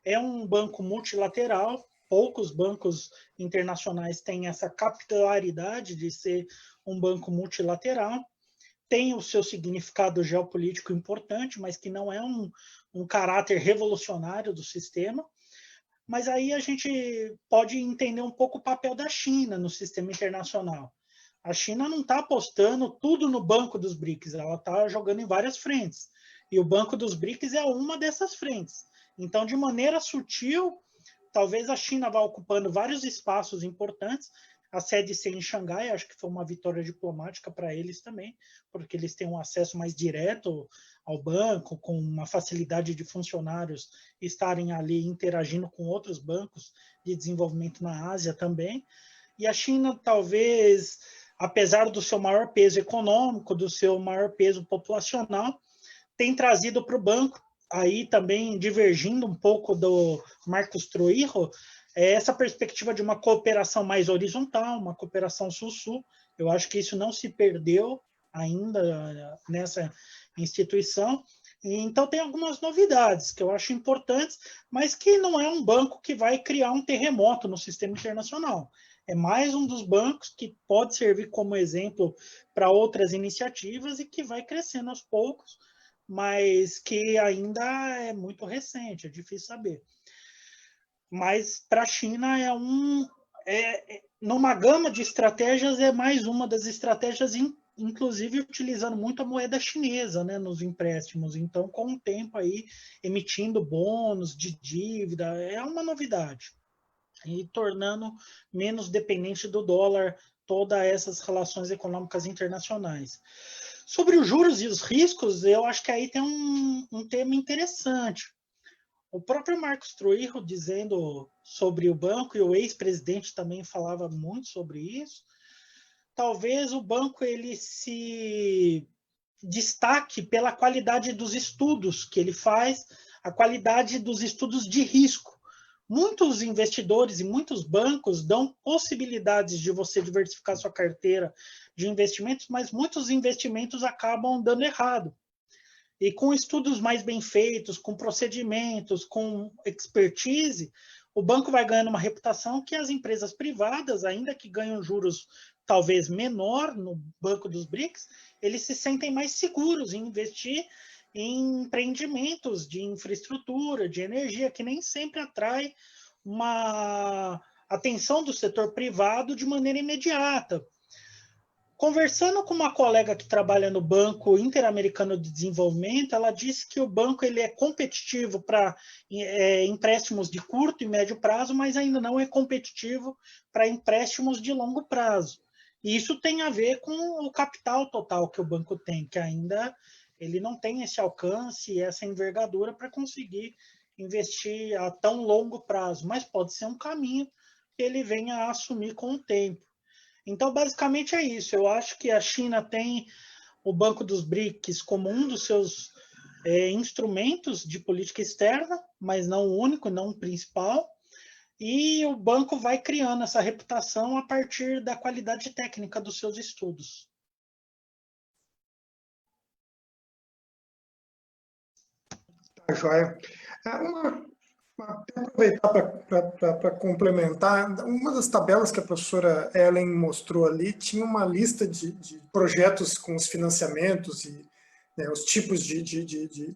É um banco multilateral. Poucos bancos internacionais têm essa capilaridade de ser um banco multilateral. Tem o seu significado geopolítico importante, mas que não é um caráter revolucionário do sistema. Mas aí a gente pode entender um pouco o papel da China no sistema internacional. A China não está apostando tudo no Banco dos BRICS, ela está jogando em várias frentes. E o Banco dos BRICS é uma dessas frentes. Então, de maneira sutil, talvez a China vá ocupando vários espaços importantes. A sede ser em Xangai, acho que foi uma vitória diplomática para eles também, porque eles têm um acesso mais direto ao banco, com uma facilidade de funcionários estarem ali interagindo com outros bancos de desenvolvimento na Ásia também. E a China, talvez, apesar do seu maior peso econômico, do seu maior peso populacional, tem trazido para o banco, aí também divergindo um pouco do Marcos Trujillo, essa perspectiva de uma cooperação mais horizontal, uma cooperação sul-sul. Eu acho que isso não se perdeu ainda nessa instituição. Então, tem algumas novidades que eu acho importantes, mas que não é um banco que vai criar um terremoto no sistema internacional. É mais um dos bancos que pode servir como exemplo para outras iniciativas e que vai crescendo aos poucos, mas que ainda é muito recente, é difícil saber. Mas para a China numa gama de estratégias, é mais uma das estratégias, inclusive utilizando muito a moeda chinesa, né, nos empréstimos. Então, com o tempo aí, emitindo bônus de dívida, é uma novidade. E tornando menos dependente do dólar todas essas relações econômicas internacionais. Sobre os juros e os riscos, eu acho que aí tem um tema interessante. O próprio Marcos Trujillo dizendo sobre o banco, e o ex-presidente também falava muito sobre isso, talvez o banco ele se destaque pela qualidade dos estudos que ele faz, a qualidade dos estudos de risco. Muitos investidores e muitos bancos dão possibilidades de você diversificar sua carteira de investimentos, mas muitos investimentos acabam dando errado. E com estudos mais bem feitos, com procedimentos, com expertise, o banco vai ganhando uma reputação que as empresas privadas, ainda que ganham juros talvez menor no Banco dos BRICS, eles se sentem mais seguros em investir em empreendimentos de infraestrutura, de energia, que nem sempre atrai uma atenção do setor privado de maneira imediata. Conversando com uma colega que trabalha no Banco Interamericano de Desenvolvimento, ela disse que o banco ele é competitivo para empréstimos de curto e médio prazo, mas ainda não é competitivo para empréstimos de longo prazo. E isso tem a ver com o capital total que o banco tem, que ainda ele não tem esse alcance e essa envergadura para conseguir investir a tão longo prazo, mas pode ser um caminho que ele venha a assumir com o tempo. Então, basicamente é isso. Eu acho que a China tem o Banco dos BRICS como um dos seus instrumentos de política externa, mas não o único, não o principal. E o banco vai criando essa reputação a partir da qualidade técnica dos seus estudos. Tá, joia. Aproveitar para complementar, uma das tabelas que a professora Ellen mostrou ali tinha uma lista de projetos com os financiamentos e os tipos de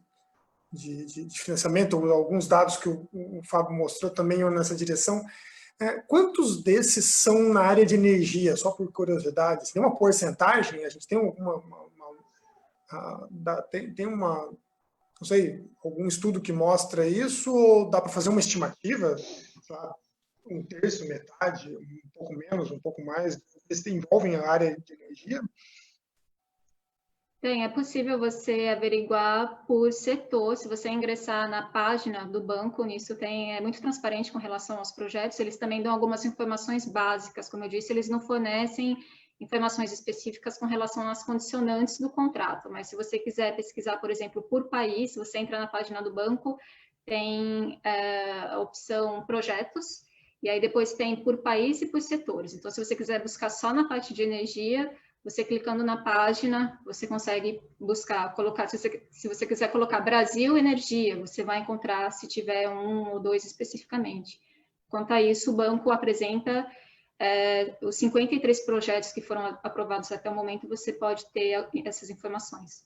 financiamento, alguns dados que o Fábio mostrou também iam nessa direção. Quantos desses são na área de energia, só por curiosidade? Tem uma porcentagem? A gente tem não sei, algum estudo que mostra isso, ou dá para fazer uma estimativa? Um terço, metade, um pouco menos, um pouco mais, eles envolvem a área de energia? Bem, é possível você averiguar por setor. Se você ingressar na página do banco, nisso é muito transparente com relação aos projetos. Eles também dão algumas informações básicas. Como eu disse, eles não fornecem informações específicas com relação às condicionantes do contrato, mas se você quiser pesquisar, por exemplo, por país, você entra na página do banco, tem a opção projetos, e aí depois tem por país e por setores. Então, se você quiser buscar só na parte de energia, você clicando na página, você consegue buscar, colocar, se você quiser colocar Brasil Energia, você vai encontrar se tiver um ou dois especificamente. Quanto a isso, o banco apresenta os 53 projetos que foram aprovados até o momento, você pode ter essas informações.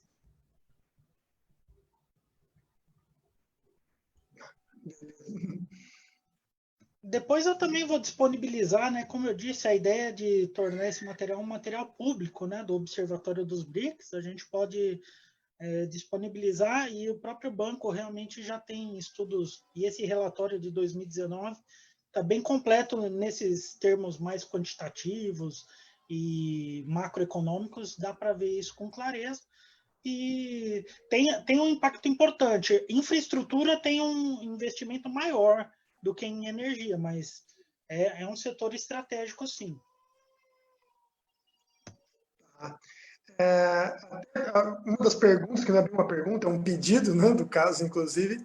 Depois eu também vou disponibilizar, né, como eu disse, a ideia de tornar esse material um material público, né, do Observatório dos BRICS, a gente pode disponibilizar, e o próprio banco realmente já tem estudos, e esse relatório de 2019 está bem completo nesses termos mais quantitativos e macroeconômicos, dá para ver isso com clareza. E tem um impacto importante. Infraestrutura tem um investimento maior do que em energia, mas é um setor estratégico, sim. Uma das perguntas, que não é bem uma pergunta, é um pedido, né, do caso, inclusive,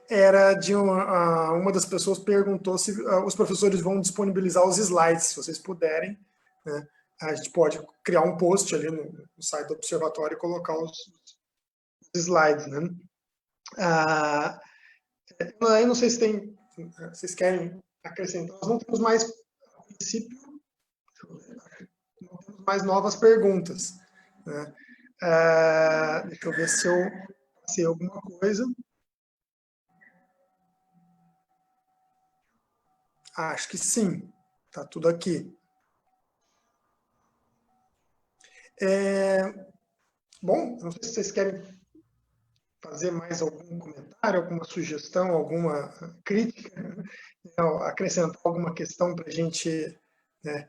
era de uma das pessoas perguntou se os professores vão disponibilizar os slides, se vocês puderem, né, a gente pode criar um post ali no site do Observatório e colocar os slides, né. Eu não sei se vocês querem acrescentar, nós não temos mais, a princípio, não temos mais novas perguntas, né. Deixa eu ver se eu passei alguma coisa. Acho que sim, está tudo aqui. Bom, não sei se vocês querem fazer mais algum comentário, alguma sugestão, alguma crítica, né? Acrescentar alguma questão para a gente, né,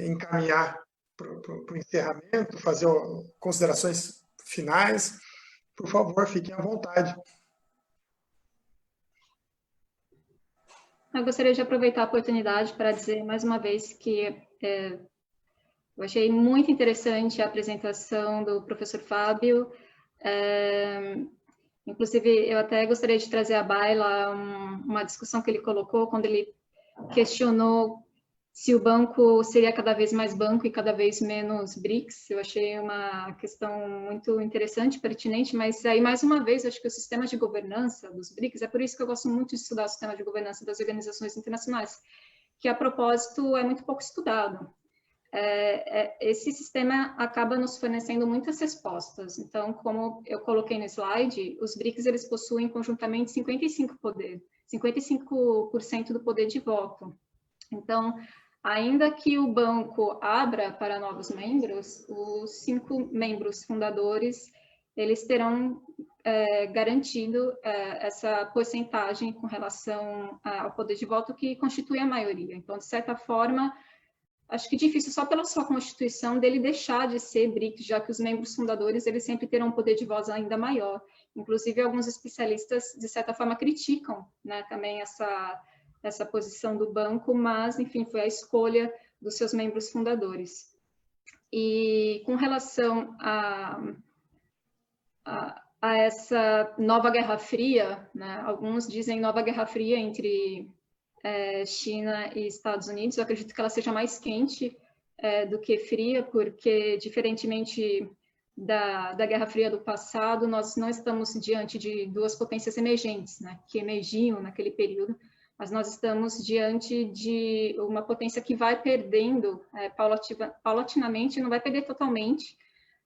encaminhar para o encerramento, fazer considerações finais. Por favor, fiquem à vontade. Eu gostaria de aproveitar a oportunidade para dizer mais uma vez que eu achei muito interessante a apresentação do professor Fábio. Inclusive, eu até gostaria de trazer à baila uma discussão que ele colocou quando ele questionou se o banco seria cada vez mais banco e cada vez menos BRICS. Eu achei uma questão muito interessante, pertinente, mas aí, mais uma vez, acho que o sistema de governança dos BRICS, é por isso que eu gosto muito de estudar o sistema de governança das organizações internacionais, que, a propósito, é muito pouco estudado. Esse sistema acaba nos fornecendo muitas respostas. Então, como eu coloquei no slide, os BRICS eles possuem conjuntamente 55% do poder de voto. Então, ainda que o banco abra para novos membros, os 5 membros fundadores eles terão garantido essa porcentagem com relação ao poder de voto que constitui a maioria. Então, de certa forma, acho que difícil só pela sua Constituição dele deixar de ser BRICS, já que os membros fundadores eles sempre terão um poder de voz ainda maior. Inclusive, alguns especialistas, de certa forma, criticam, né, também essa posição do banco, mas, enfim, foi a escolha dos seus membros fundadores. E com relação a essa nova Guerra Fria, né, alguns dizem nova Guerra Fria entre China e Estados Unidos, eu acredito que ela seja mais quente do que fria, porque, diferentemente da Guerra Fria do passado, nós não estamos diante de duas potências emergentes, né, que emergiam naquele período, mas nós estamos diante de uma potência que vai perdendo paulatinamente, não vai perder totalmente,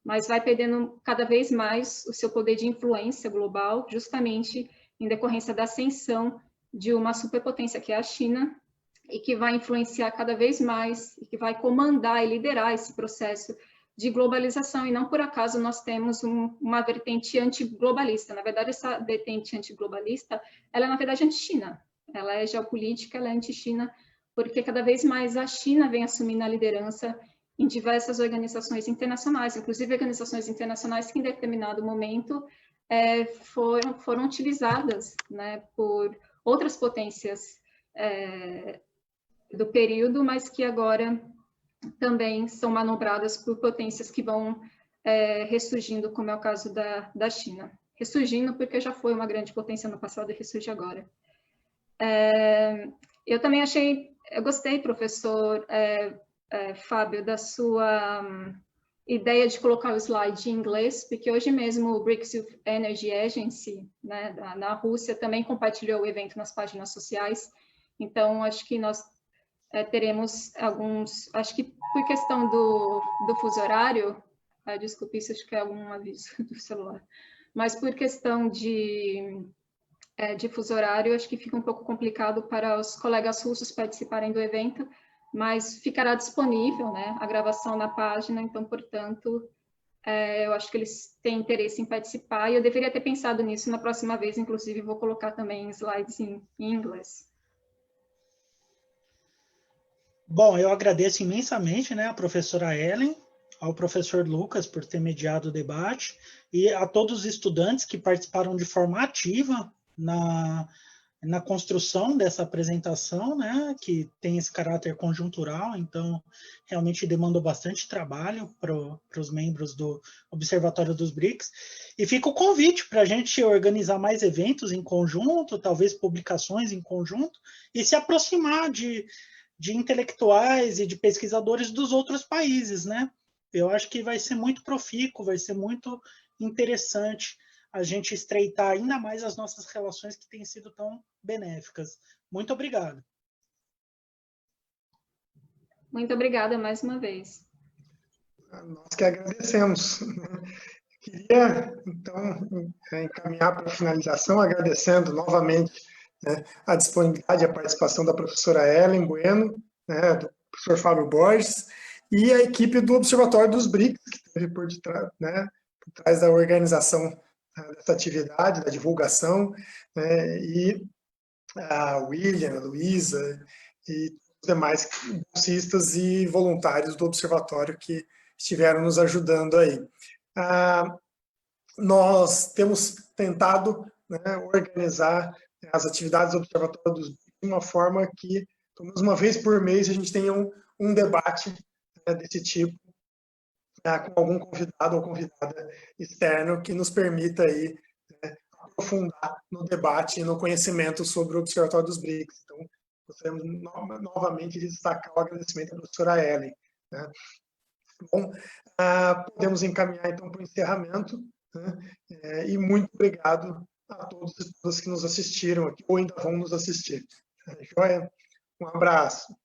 mas vai perdendo cada vez mais o seu poder de influência global, justamente em decorrência da ascensão de uma superpotência que é a China, e que vai influenciar cada vez mais, e que vai comandar e liderar esse processo de globalização, e não por acaso nós temos uma vertente antiglobalista. Na verdade, essa vertente antiglobalista, ela é, na verdade, anti-China. Ela é geopolítica, ela é anti-China, porque cada vez mais a China vem assumindo a liderança em diversas organizações internacionais, inclusive organizações internacionais que, em determinado momento, foram utilizadas, né, por outras potências do período, mas que agora também são manobradas por potências que vão ressurgindo, como é o caso da China. Ressurgindo porque já foi uma grande potência no passado e ressurge agora. Eu também eu gostei, professor Fábio, da sua ideia de colocar o slide em inglês, porque hoje mesmo o BRICS Youth Energy Agency, né, na Rússia, também compartilhou o evento nas páginas sociais. Então, acho que nós teremos acho que por questão do fuso horário, desculpe, isso acho que é algum aviso do celular, mas por questão de fuso horário, acho que fica um pouco complicado para os colegas russos participarem do evento, mas ficará disponível, né, a gravação na página, então, portanto, eu acho que eles têm interesse em participar, e eu deveria ter pensado nisso na próxima vez, inclusive vou colocar também slides em inglês. Bom, eu agradeço imensamente, né, a professora Ellen, ao professor Lucas por ter mediado o debate, e a todos os estudantes que participaram de forma ativa na construção dessa apresentação, né, que tem esse caráter conjuntural, então realmente demandou bastante trabalho para os membros do Observatório dos BRICS. E fica o convite para a gente organizar mais eventos em conjunto, talvez publicações em conjunto, e se aproximar de intelectuais e de pesquisadores dos outros países, né? Eu acho que vai ser muito profícuo, vai ser muito interessante a gente estreitar ainda mais as nossas relações que têm sido tão benéficas. Muito obrigado. Muito obrigada mais uma vez. Nós que agradecemos. Queria, então, encaminhar para a finalização, agradecendo novamente, né, a disponibilidade e a participação da professora Ellen Bueno, né, do professor Fábio Borges, e a equipe do Observatório dos BRICS, que esteve por trás da organização dessa atividade, da divulgação, né, e a William, a Luísa e os demais bolsistas e voluntários do Observatório que estiveram nos ajudando aí. Nós temos tentado, né, organizar as atividades do Observatório dos BRICS de uma forma que, pelo menos uma vez por mês, a gente tenha um debate, né, desse tipo, com algum convidado ou convidada externo que nos permita aí, né, aprofundar no debate e no conhecimento sobre o Observatório dos BRICS. Então, gostaríamos novamente de destacar o agradecimento à professora Ellen, né. Bom, podemos encaminhar então para o encerramento, né, e muito obrigado a todos e todas que nos assistiram aqui ou ainda vão nos assistir. Joia? Um abraço.